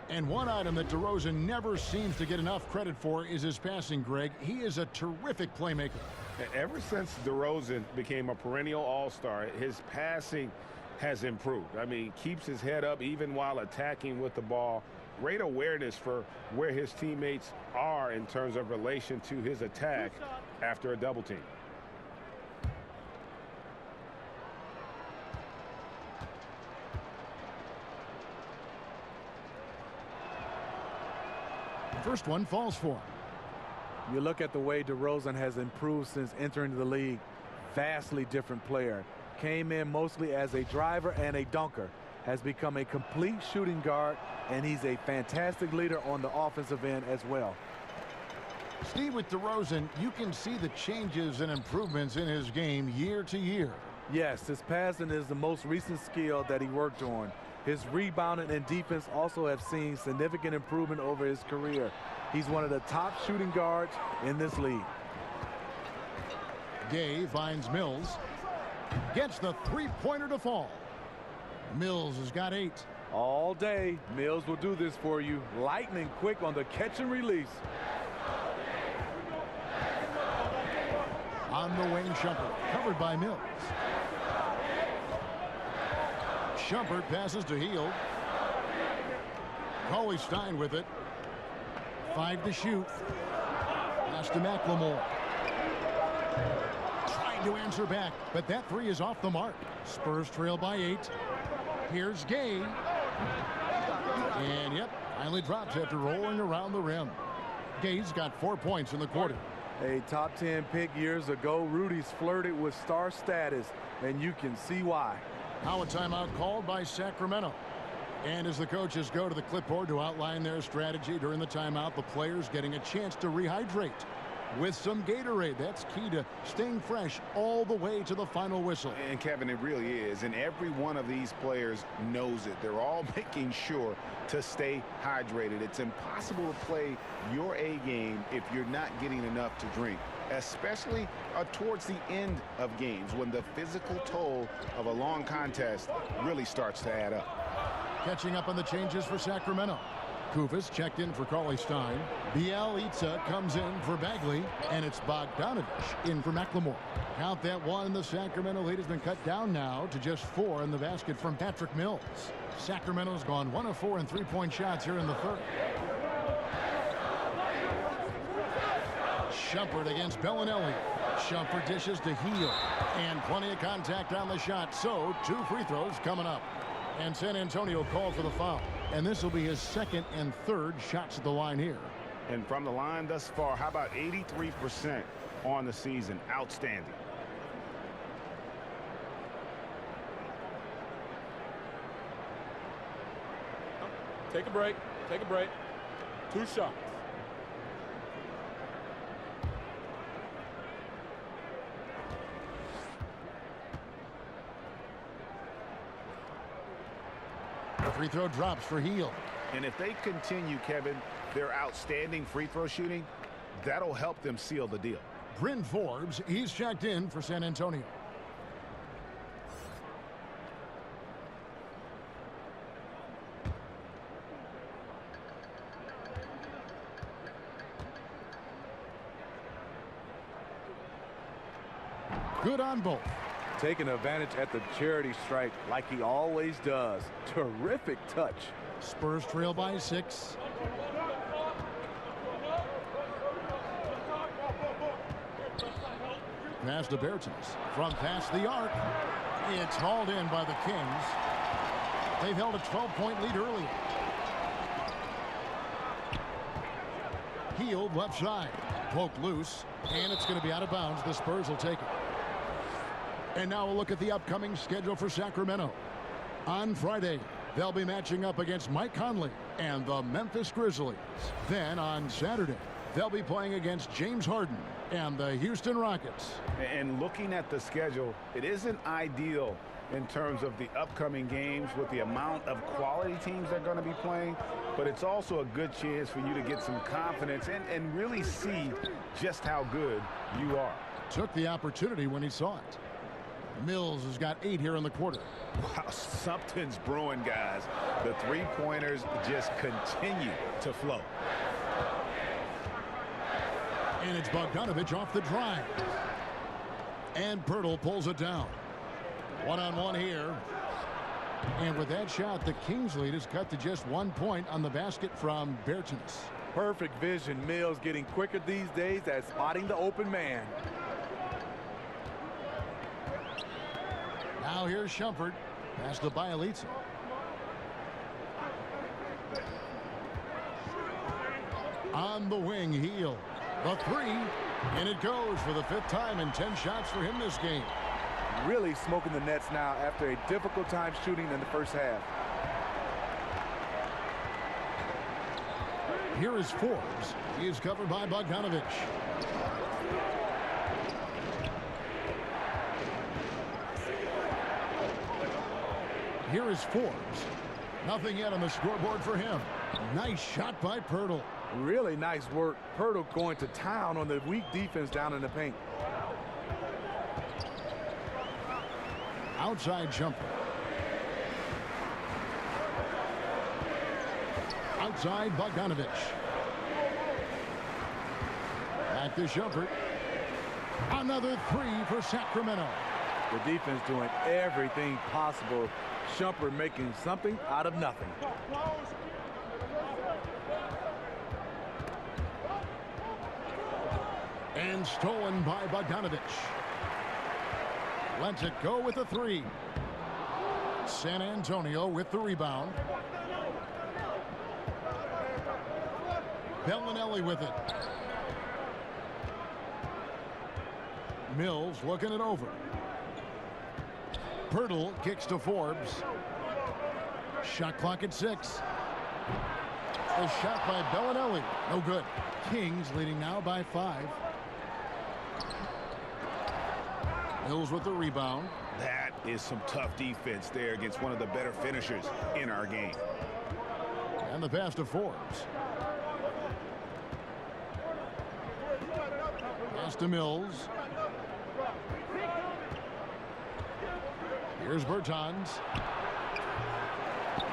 And one item that DeRozan never seems to get enough credit for is his passing, Greg. He is a terrific playmaker. Ever since DeRozan became a perennial all-star, his passing has improved. I mean, keeps his head up even while attacking with the ball. Great awareness for where his teammates are in terms of relation to his attack after a double team. First one falls for him. You look at the way DeRozan has improved since entering the league. Vastly different player. Came in mostly as a driver and a dunker. Has become a complete shooting guard, and he's a fantastic leader on the offensive end as well. Steve, with DeRozan, you can see the changes and improvements in his game year to year. Yes, his passing is the most recent skill that he worked on. His rebounding and defense also have seen significant improvement over his career. He's one of the top shooting guards in this league. Gay finds Mills. Gets the three-pointer to fall. Mills has got 8. All day, Mills will do this for you. Lightning quick on the catch and release. On the wing, Shumpert, covered by Mills. Shumpert passes to Hield. Cauley-Stein with it. 5 to shoot. Pass to McLemore. Trying to answer back, but that 3 is off the mark. Spurs trail by 8. Here's Gay. And yep, finally drops after rolling around the rim. Gay's got 4 points in the quarter. A top 10 pick years ago, Rudy's flirted with star status, and you can see why. Now a timeout called by Sacramento. And as the coaches go to the clipboard to outline their strategy during the timeout, the players getting a chance to rehydrate with some Gatorade. That's key to staying fresh all the way to the final whistle. And Kevin, it really is. And every one of these players knows it. They're all making sure to stay hydrated. It's impossible to play your A game if you're not getting enough to drink, especially towards the end of games when the physical toll of a long contest really starts to add up. Catching up on the changes for Sacramento. Kufis checked in for Cauley-Stein. Bielitsa comes in for Bagley, and it's Bogdanovich in for McLemore. Count that 1. The Sacramento lead has been cut down now to just 4 in the basket from Patrick Mills. Sacramento's gone 1 of 4 in three-point shots here in the third. Shumpert against Bellinelli. Shumpert dishes to Hield, and plenty of contact on the shot, so 2 free throws coming up. And San Antonio called for the foul. And this will be his 2nd and 3rd shots at the line here. And from the line thus far, how about 83% on the season? Outstanding. Take a break. Take a break. 2 shots. Free throw drops for Hield. And if they continue, Kevin, their outstanding free throw shooting, that'll help them seal the deal. Bryn Forbes, he's checked in for San Antonio. Good on both. Taking advantage at the charity stripe like he always does. Terrific touch. Spurs trail by 6. Pass to Bertens from past the arc. It's hauled in by the Kings. They've held a 12-point lead earlier. Hield left side. Poked loose, and it's going to be out of bounds. The Spurs will take it. And now a look at the upcoming schedule for Sacramento. On Friday, they'll be matching up against Mike Conley and the Memphis Grizzlies. Then on Saturday, they'll be playing against James Harden and the Houston Rockets. And looking at the schedule, it isn't ideal in terms of the upcoming games with the amount of quality teams they're going to be playing, but it's also a good chance for you to get some confidence and really see just how good you are. Took the opportunity when he saw it. Mills has got 8 here in the quarter. Wow, something's brewing, guys. The three-pointers just continue to flow. And it's Bogdanovich off the drive. And Pirtle pulls it down. One-on-one here. And with that shot, the Kings lead is cut to just 1 point on the basket from Bertans. Perfect vision. Mills getting quicker these days at spotting the open man. Now here's Shumpert. Pass to Bielitsa. On the wing, Heel. The three. And it goes for the 5th time in 10 shots for him this game. Really smoking the nets now after a difficult time shooting in the first half. Here is Forbes. He is covered by Bogdanovich. Here is Forbes. Nothing yet on the scoreboard for him. Nice shot by Pirtle. Really nice work. Pirtle going to town on the weak defense down in the paint. Outside jumper. Outside Bogdanovich. Back to Shumpert. Another 3 for Sacramento. The defense doing everything possible. Shumpert making something out of nothing. And stolen by Bogdanovich. Lets it go with a 3. San Antonio with the rebound. Bellinelli with it. Mills looking it over. Pirtle kicks to Forbes. Shot clock at 6. A shot by Bellinelli. No good. Kings leading now by 5. Mills with the rebound. That is some tough defense there against one of the better finishers in our game. And the pass to Forbes. Pass to Mills. Here's Bertans.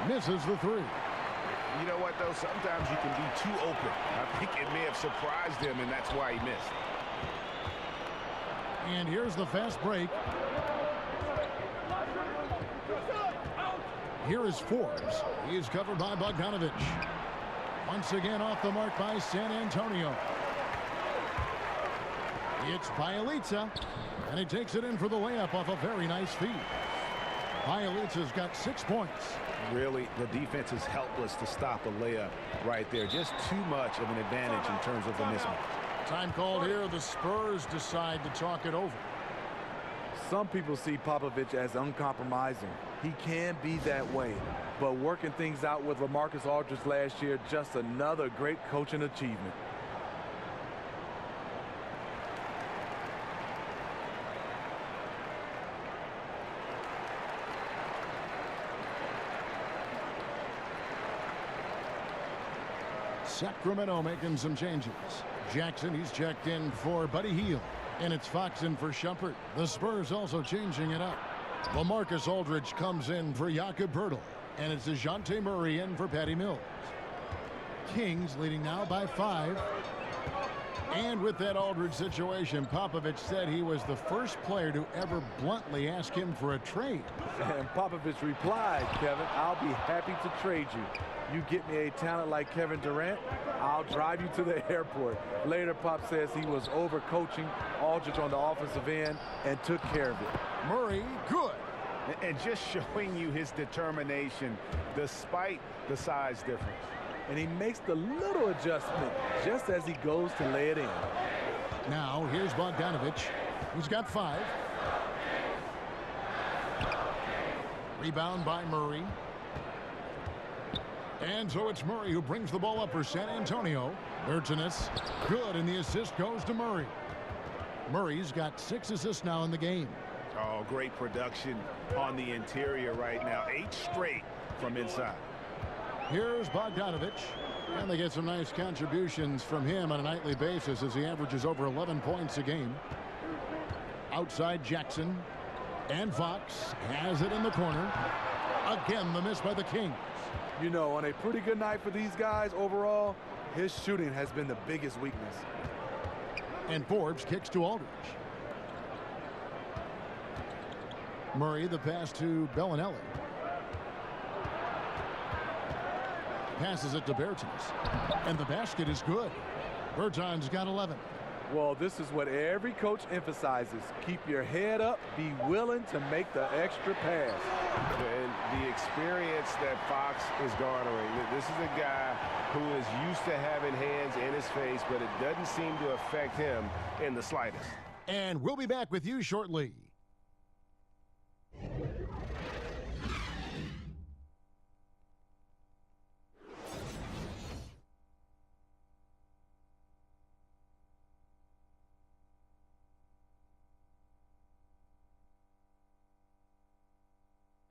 Misses the 3. You know what, though? Sometimes you can be too open. I think it may have surprised him, and that's why he missed. And here's the fast break. Here is Forbes. He is covered by Bogdanovich. Once again off the mark by San Antonio. It's Bielitsa. And he takes it in for the layup off a very nice feed. Bielitsa's got 6 points. Really, the defense is helpless to stop a layup right there. Just too much of an advantage in terms of the mismatch. Time called here. The Spurs decide to talk it over. Some people see Popovich as uncompromising. He can be that way. But working things out with LaMarcus Aldridge last year, just another great coaching achievement. Sacramento making some changes. Jackson, he's checked in for Buddy Hield. And it's Fox in for Shumpert. The Spurs also changing it up. LaMarcus Aldridge comes in for Jakob Poeltl. And it's DeJounte Murray in for Patty Mills. Kings leading now by 5. And with that Aldridge situation, Popovich said he was the first player to ever bluntly ask him for a trade. And Popovich replied, Kevin, I'll be happy to trade you. You get me a talent like Kevin Durant, I'll drive you to the airport. Later, Pop says he was overcoaching Aldridge on the offensive end and took care of it. Murray, good. And just showing you his determination despite the size difference. And he makes the little adjustment just as he goes to lay it in. Now, here's Bogdanovich. He's got 5. Rebound by Murray. And so it's Murray who brings the ball up for San Antonio. Bertinus, good, and the assist goes to Murray. Murray's got 6 assists now in the game. Oh, great production on the interior right now. 8 straight from inside. Here's Bogdanovich. And they get some nice contributions from him on a nightly basis as he averages over 11 points a game. Outside Jackson. And Fox has it in the corner. Again, the miss by the Kings. You know, on a pretty good night for these guys overall, his shooting has been the biggest weakness. And Forbes kicks to Aldridge. Murray, the pass to Bellinelli. Passes it to Bertans. And the basket is good. Bertans got 11. Well, this is what every coach emphasizes. Keep your head up. Be willing to make the extra pass. And the experience that Fox is garnering. This is a guy who is used to having hands in his face, but it doesn't seem to affect him in the slightest. And we'll be back with you shortly.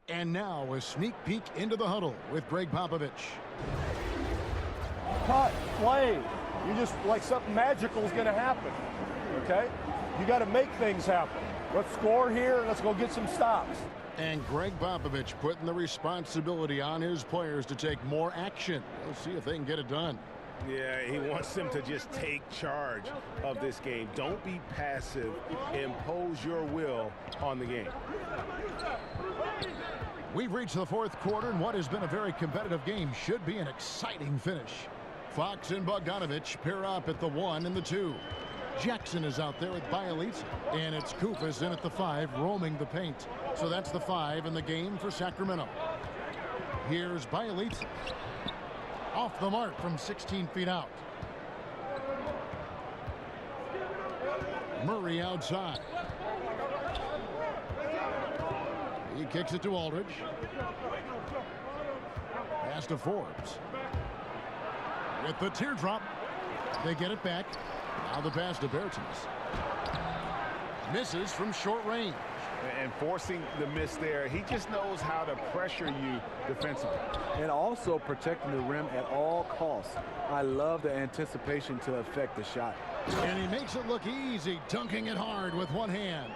And now a sneak peek into the huddle with Greg Popovich. Cut, play. You just like something magical is going to happen. Okay? You got to make things happen. Let's score here. Let's go get some stops. And Greg Popovich putting the responsibility on his players to take more action. We'll see if they can get it done. Yeah, he wants them to just take charge of this game. Don't be passive. Impose your will on the game. We've reached the 4th quarter, and what has been a very competitive game should be an exciting finish. Fox and Bogdanovich pair up at the 1 and the 2. Jackson is out there with Bielitsa, and it's Kufas in at the 5, roaming the paint. So that's the 5 in the game for Sacramento. Here's Bielitsa. Off the mark from 16 feet out. Murray outside. He kicks it to Aldridge. Pass to Forbes. With the teardrop, they get it back. Now the pass to Bertans. Misses from short range. And forcing the miss there, he just knows how to pressure you defensively. And also protecting the rim at all costs. I love the anticipation to affect the shot. And he makes it look easy, dunking it hard with one hand.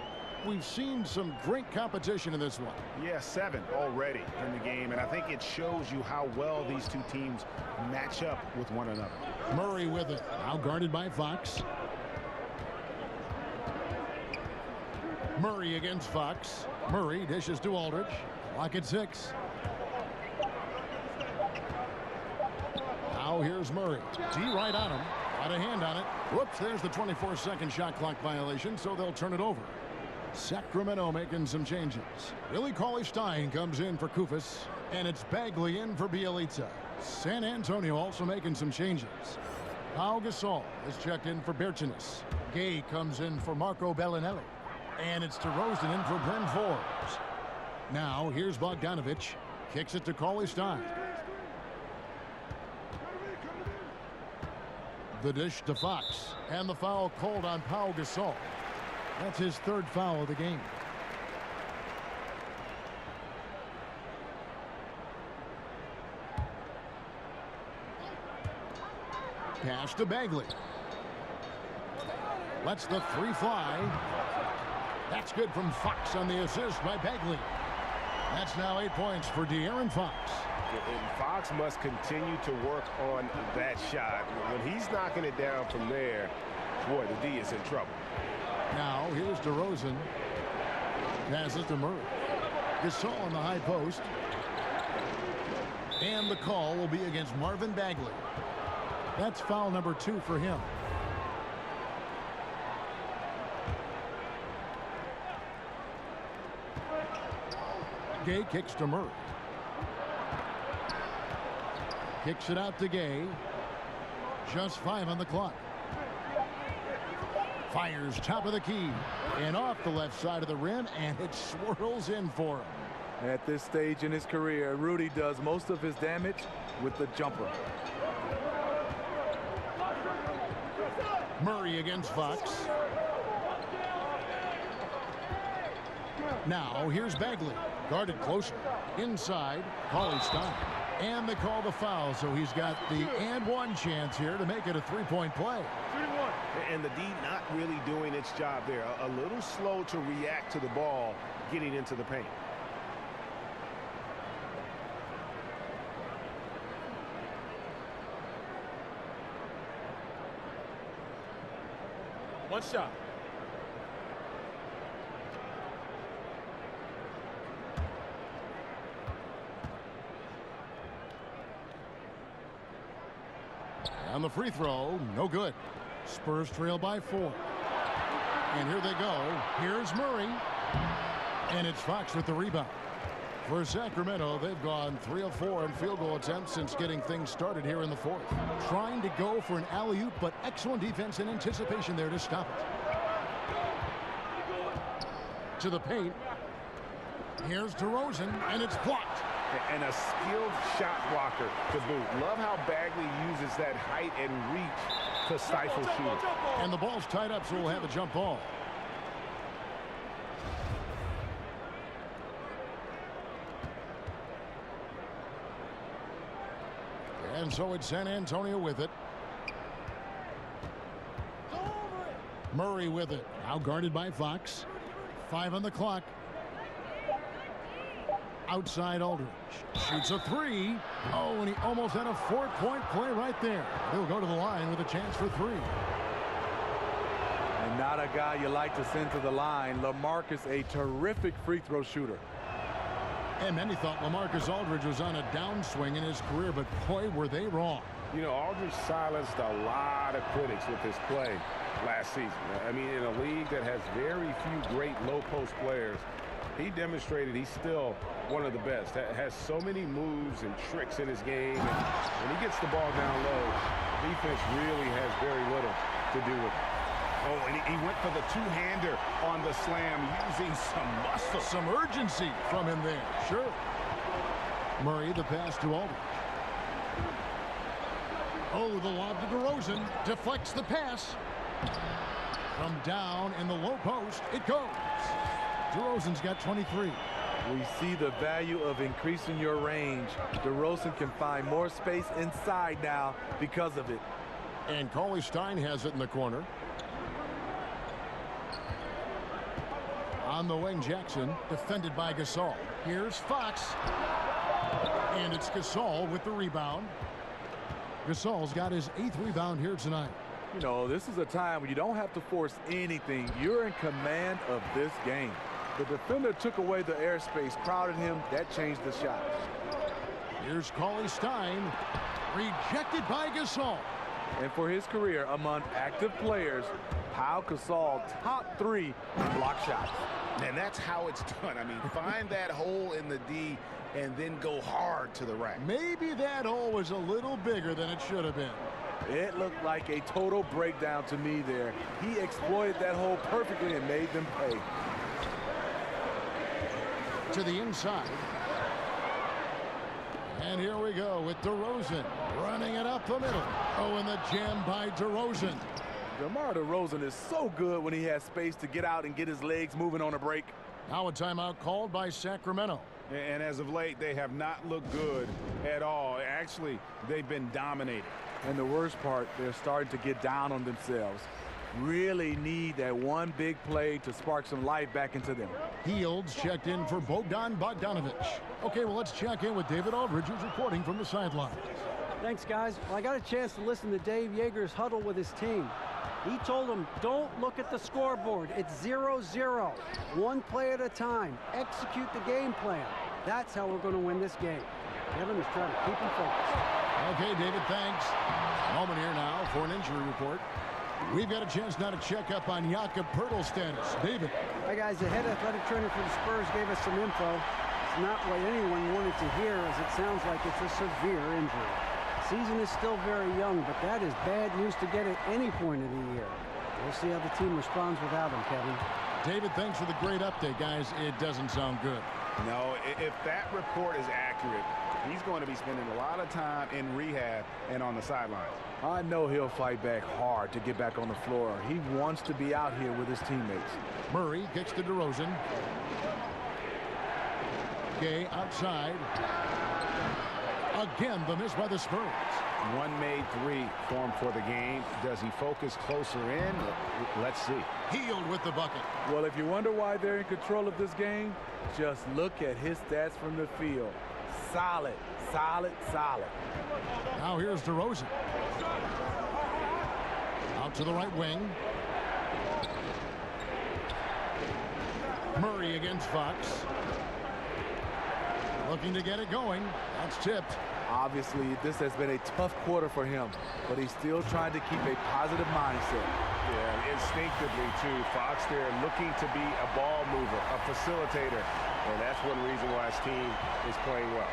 We've seen some great competition in this one. Yeah, 7 already in the game, and I think it shows you how well these two teams match up with one another. Murray with it, now guarded by Fox. Murray against Fox. Murray dishes to Aldridge. Clock at 6. Now here's Murray. D right on him. Got a hand on it. Whoops, there's the 24-second shot clock violation, so they'll turn it over. Sacramento making some changes. Willie Cauley-Stein comes in for Kufas, and it's Bagley in for Bielitsa. San Antonio also making some changes. Pau Gasol is checked in for Bertans. Gay comes in for Marco Bellinelli. And it's DeRozan in for Bryn Forbes. Now here's Bogdanovich. Kicks it to Cauley-Stein. The dish to Fox. And the foul called on Pau Gasol. That's his 3rd foul of the game. Pass to Bagley. Lets the 3 fly. That's good from Fox on the assist by Bagley. That's now 8 points for De'Aaron Fox. And Fox must continue to work on that shot. When he's knocking it down from there, boy, the D is in trouble. Now here's DeRozan. Passes to Murray. Gasol on the high post. And the call will be against Marvin Bagley. That's foul number 2 for him. Gay kicks to Murray. Kicks it out to Gay. Just 5 on the clock. Fires top of the key. And off the left side of the rim, and it swirls in for him. At this stage in his career, Rudy does most of his damage with the jumper. Murray against Fox. Now here's Bagley, guarded closer. Inside, Cauley-Stein. And they call the foul, so he's got the and one chance here to make it a three-point play. And the D not really doing its job there. A little slow to react to the ball getting into the paint. One shot. On the free throw, no good. Spurs trail by 4. And here they go. Here's Murray. And it's Fox with the rebound. For Sacramento, they've gone 3 of 4 in field goal attempts since getting things started here in the 4th. Trying to go for an alley-oop, but excellent defense and anticipation there to stop it. To the paint. Here's DeRozan, and it's blocked. And a skilled shot blocker to boot. Love how Bagley uses that height and reach to stifle shooters. And the ball's tied up, so we'll have a jump ball. And so it's San Antonio with it. Murray with it. Now guarded by Fox. 5 on the clock. Outside Aldridge. Shoots a 3. Oh, and he almost had a 4-point play right there. He'll go to the line with a chance for 3. And not a guy you like to send to the line. LaMarcus, a terrific free throw shooter. And many thought LaMarcus Aldridge was on a downswing in his career, but boy, were they wrong. You know, Aldridge silenced a lot of critics with his play last season. I mean, in a league that has very few great low-post players, he demonstrated he's still one of the best. Has so many moves and tricks in his game. And when he gets the ball down low, defense really has very little to do with it. Oh, and he went for the two-hander on the slam using some muscle. Some urgency from him there. Sure. Murray, the pass to Aldridge. Oh, the lob to DeRozan. Deflects the pass. From down in the low post, it goes. DeRozan's got 23. We see the value of increasing your range. DeRozan can find more space inside now because of it. And Cauley-Stein has it in the corner. On the wing, Jackson, defended by Gasol. Here's Fox. And it's Gasol with the rebound. Gasol's got his 8th rebound here tonight. You know, this is a time when you don't have to force anything. You're in command of this game. The defender took away the airspace, crowded him. That changed the shot. Here's Cauley-Stein, rejected by Gasol. And for his career among active players, Pau Gasol, top 3 in block shots. And that's how it's done. I mean, find that hole in the D and then go hard to the rack. Maybe that hole was a little bigger than it should have been. It looked like a total breakdown to me there. He exploited that hole perfectly and made them pay. To the inside. And here we go with DeRozan running it up the middle. Oh, and the jam by DeRozan. DeMar DeRozan is so good when he has space to get out and get his legs moving on a break. Now a timeout called by Sacramento. And as of late, they have not looked good at all. Actually, they've been dominated. And the worst part, they're starting to get down on themselves. Really need that one big play to spark some life back into them. Fields checked in for Bogdan Bogdanovic. Okay, well, let's check in with David Aldridge, who's reporting from the sidelines. Thanks, guys. Well, I got a chance to listen to Dave Yeager's huddle with his team. He told them, don't look at the scoreboard. It's 0-0. One play at a time. Execute the game plan. That's how we're going to win this game. Kevin is trying to keep him focused. Okay, David, thanks. Moment here now for an injury report. We've got a chance now to check up on Jakob Poeltl's status. David. Hi, guys. The head athletic trainer for the Spurs gave us some info. It's not what anyone wanted to hear, as it sounds like it's a severe injury. The season is still very young, but that is bad news to get at any point of the year. We'll see how the team responds without him, Kevin. David, thanks for the great update, guys. It doesn't sound good. No, if that report is accurate, he's going to be spending a lot of time in rehab and on the sidelines. I know he'll fight back hard to get back on the floor. He wants to be out here with his teammates. Murray kicks to DeRozan. Gay outside. Again, the miss by the Spurs. One made three formed for the game. Does he focus closer in? Let's see. Hield with the bucket. Well, if you wonder why they're in control of this game, just look at his stats from the field. Solid, solid, solid. Now here's DeRozan. Out to the right wing. Murray against Fox. Looking to get it going. That's tipped. Obviously, this has been a tough quarter for him, but he's still trying to keep a positive mindset. Yeah, instinctively, too. Fox there looking to be a ball mover, a facilitator, and that's one reason why his team is playing well.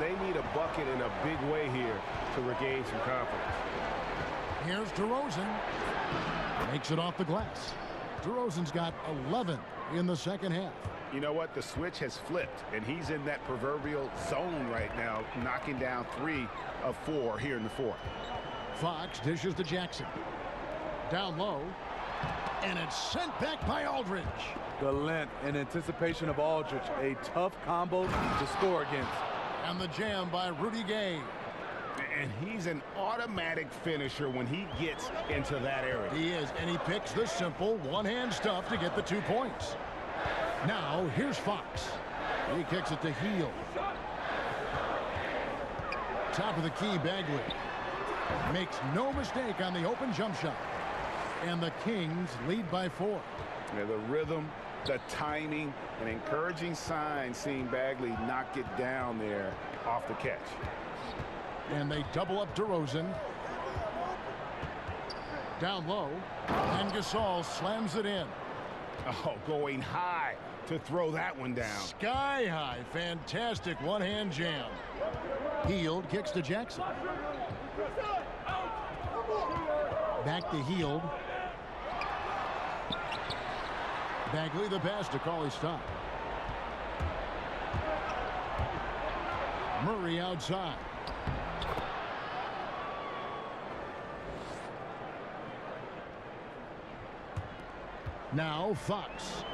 They need a bucket in a big way here to regain some confidence. Here's DeRozan. Makes it off the glass. DeRozan's got 11 in the second half. You know what? The switch has flipped, and he's in that proverbial zone right now, knocking down 3 of 4 here in the fourth. Fox dishes to Jackson. Down low, and it's sent back by Aldridge. The length and anticipation of Aldridge, a tough combo to score against. And the jam by Rudy Gay. And he's an automatic finisher when he gets into that area. He is, and he picks the simple one-hand stuff to get the 2 points. Now, here's Fox. He kicks it to Hield. Top of the key, Bagley. Makes no mistake on the open jump shot. And the Kings lead by 4. Yeah, the rhythm, the timing, an encouraging sign seeing Bagley not get down there off the catch. And they double up DeRozan. Down low. And Gasol slams it in. Oh, going high to throw that one down. Sky high. Fantastic one-hand jam. Hield kicks to Jackson. Back to Hield. Bagley the pass to call his stop. Murray outside. Now Fox.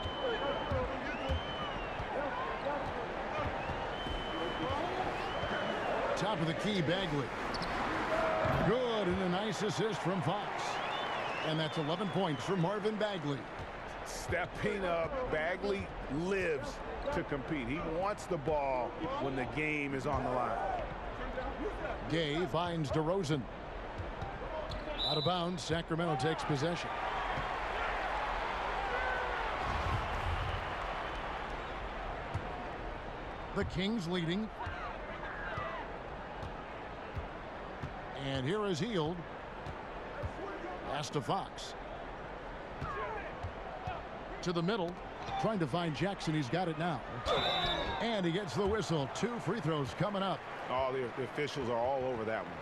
Top of the key, Bagley. Good, and a nice assist from Fox. And that's 11 points for Marvin Bagley. Stepping up, Bagley lives to compete. He wants the ball when the game is on the line. Gay finds DeRozan. Out of bounds, Sacramento takes possession. The Kings leading. And here is Hield. Pass to Fox. To the middle. Trying to find Jackson. He's got it now. And he gets the whistle. 2 free throws coming up. Oh, the officials are all over that one.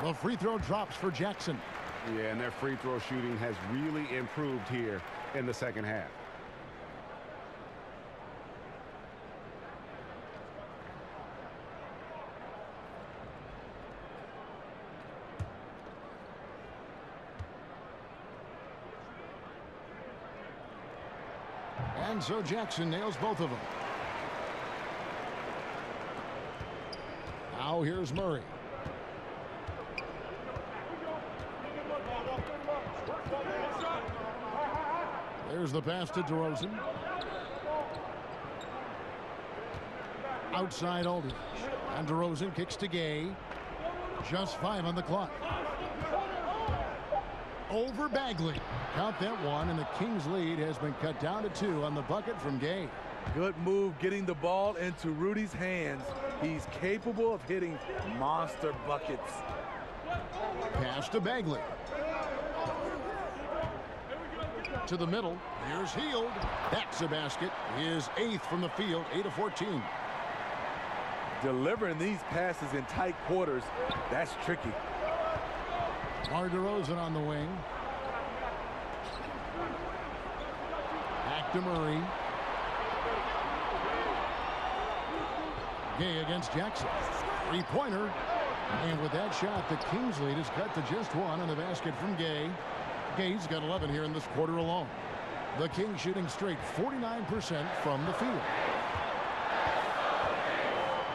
The free throw drops for Jackson. Yeah, and their free throw shooting has really improved here in the second half. And so Jackson nails both of them. Now here's Murray. There's the pass to DeRozan. Outside Aldridge. And DeRozan kicks to Gay. Just 5 on the clock. Over Bagley. Count that one, and the Kings lead has been cut down to 2 on the bucket from Gay. Good move getting the ball into Rudy's hands. He's capable of hitting monster buckets. Pass to Bagley. To the middle. Here's Hield. That's a basket. His 8th from the field, 8 of 14. Delivering these passes in tight quarters, that's tricky. DeRozan on the wing. Back to Murray. Gay against Jackson. Three-pointer. And with that shot, the Kings lead is cut to just 1 on the basket from Gay. Gay's got 11 here in this quarter alone. The Kings shooting straight 49% from the field.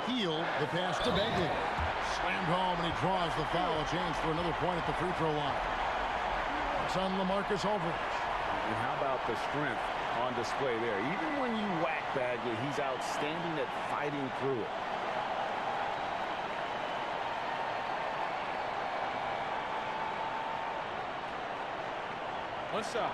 Hield, the pass to Begley. Slammed home, and he draws the foul. A chance for another point at the free throw line. It's on LaMarcus Aldridge. And how about the strength on display there? Even when you whack Bagley, he's outstanding at fighting through it. One shot.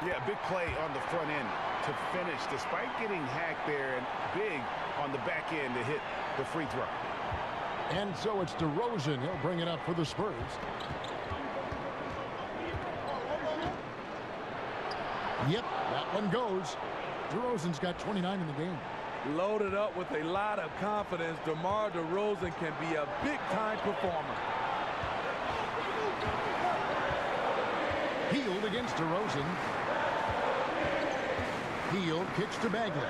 Yeah, big play on the front end to finish, despite getting hacked there, and big on the back end to hit the free throw. And so it's DeRozan. He'll bring it up for the Spurs. Yep, that one goes. DeRozan's got 29 in the game. Loaded up with a lot of confidence, DeMar DeRozan can be a big-time performer. Hield against DeRozan. Hield kicks to Bagley.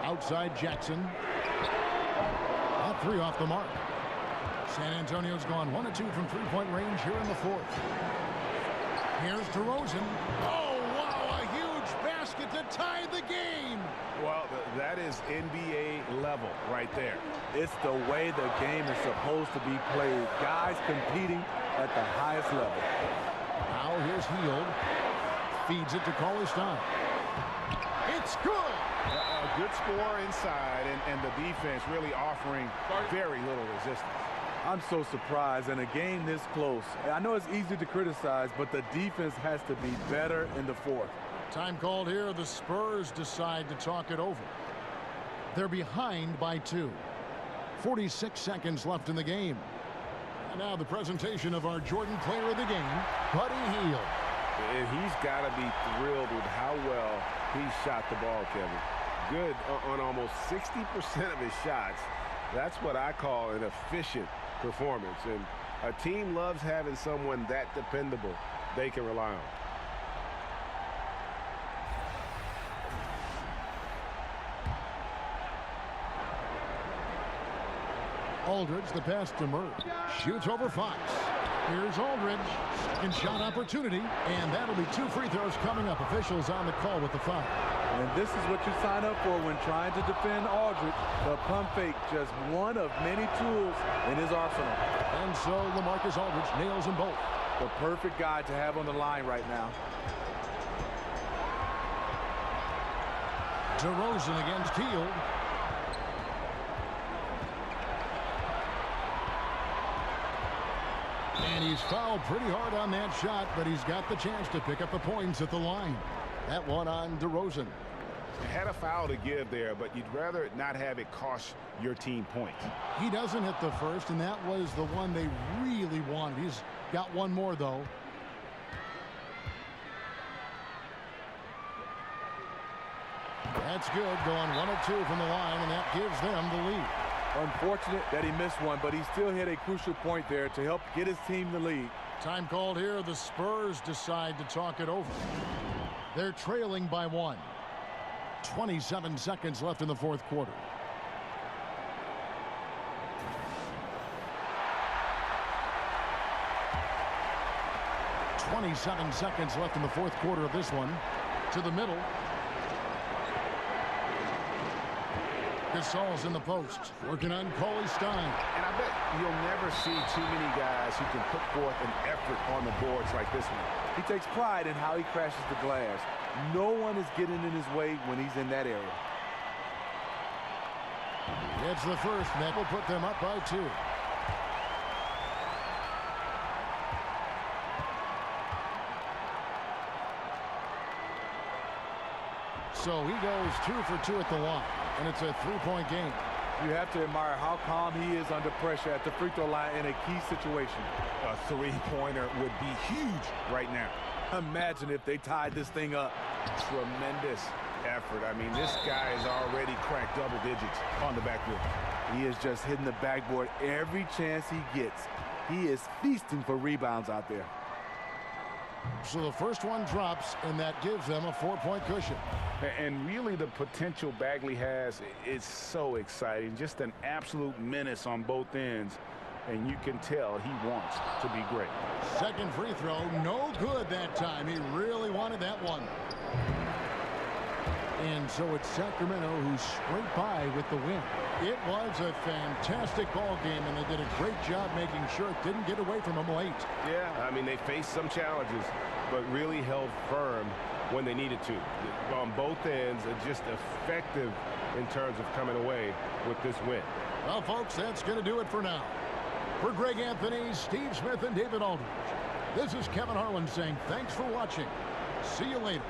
Outside Jackson. That 3 off the mark. San Antonio's gone 1 of 2 from three-point range here in the 4th. Here's DeRozan. Oh, wow, a huge basket to tie the game. Well, that is NBA level right there. It's the way the game is supposed to be played. Guys competing at the highest level. Now here's Hield. Feeds it to Cauley-Stein. It's good. A good score inside, and the defense really offering very little resistance. I'm so surprised in a game this close. I know it's easy to criticize, but the defense has to be better in the 4th. Time called here. The Spurs decide to talk it over. They're behind by 2. 46 seconds left in the game. And now the presentation of our Jordan Player of the Game, Buddy Hield. And he's got to be thrilled with how well he shot the ball, Kevin. Good on almost 60% of his shots. That's what I call an efficient performance. And a team loves having someone that dependable they can rely on. Aldridge, the pass to Murray. Shoots over Fox. Here's Aldridge. Second shot opportunity. And that'll be 2 free throws coming up. Officials on the call with the foul. And this is what you sign up for when trying to defend Aldridge. The pump fake, just one of many tools in his arsenal. And so LaMarcus Aldridge nails them both. The perfect guy to have on the line right now. DeRozan against Hield. And he's fouled pretty hard on that shot, but he's got the chance to pick up the points at the line. That one on DeRozan. Had a foul to give there, but you'd rather not have it cost your team points. He doesn't hit the first, and that was the one they really wanted. He's got one more, though. That's good, going 1 of 2 from the line, and that gives them the lead. Unfortunate that he missed one, but he still hit a crucial point there to help get his team the lead. Time called here. The Spurs decide to talk it over. They're trailing by 1. 27 seconds left in the 4th quarter. .27 seconds left in the 4th quarter of this one. To the middle. Gasol's in the post, working on Cauley-Stein. And I bet you'll never see too many guys who can put forth an effort on the boards like this one. He takes pride in how he crashes the glass. No one is getting in his way when he's in that area. It's the first, and that will put them up by 2. So he goes 2 for 2 at the line, and it's a 3-point game. You have to admire how calm he is under pressure at the free throw line in a key situation. A three-pointer would be huge right now. Imagine if they tied this thing up. Tremendous effort. I mean, this guy has already cracked double digits on the backboard. He is just hitting the backboard every chance he gets. He is feasting for rebounds out there. So the first one drops, and that gives them a 4-point cushion. And really the potential Bagley has is so exciting. Just an absolute menace on both ends. And you can tell he wants to be great. Second free throw, no good that time. He really wanted that one. And so it's Sacramento who scraped by with the win. It was a fantastic ball game, and they did a great job making sure it didn't get away from them late. Yeah, I mean, they faced some challenges, but really held firm when they needed to. On both ends, just effective in terms of coming away with this win. Well, folks, that's going to do it for now. For Greg Anthony, Steve Smith, and David Aldridge, this is Kevin Harlan saying thanks for watching. See you later.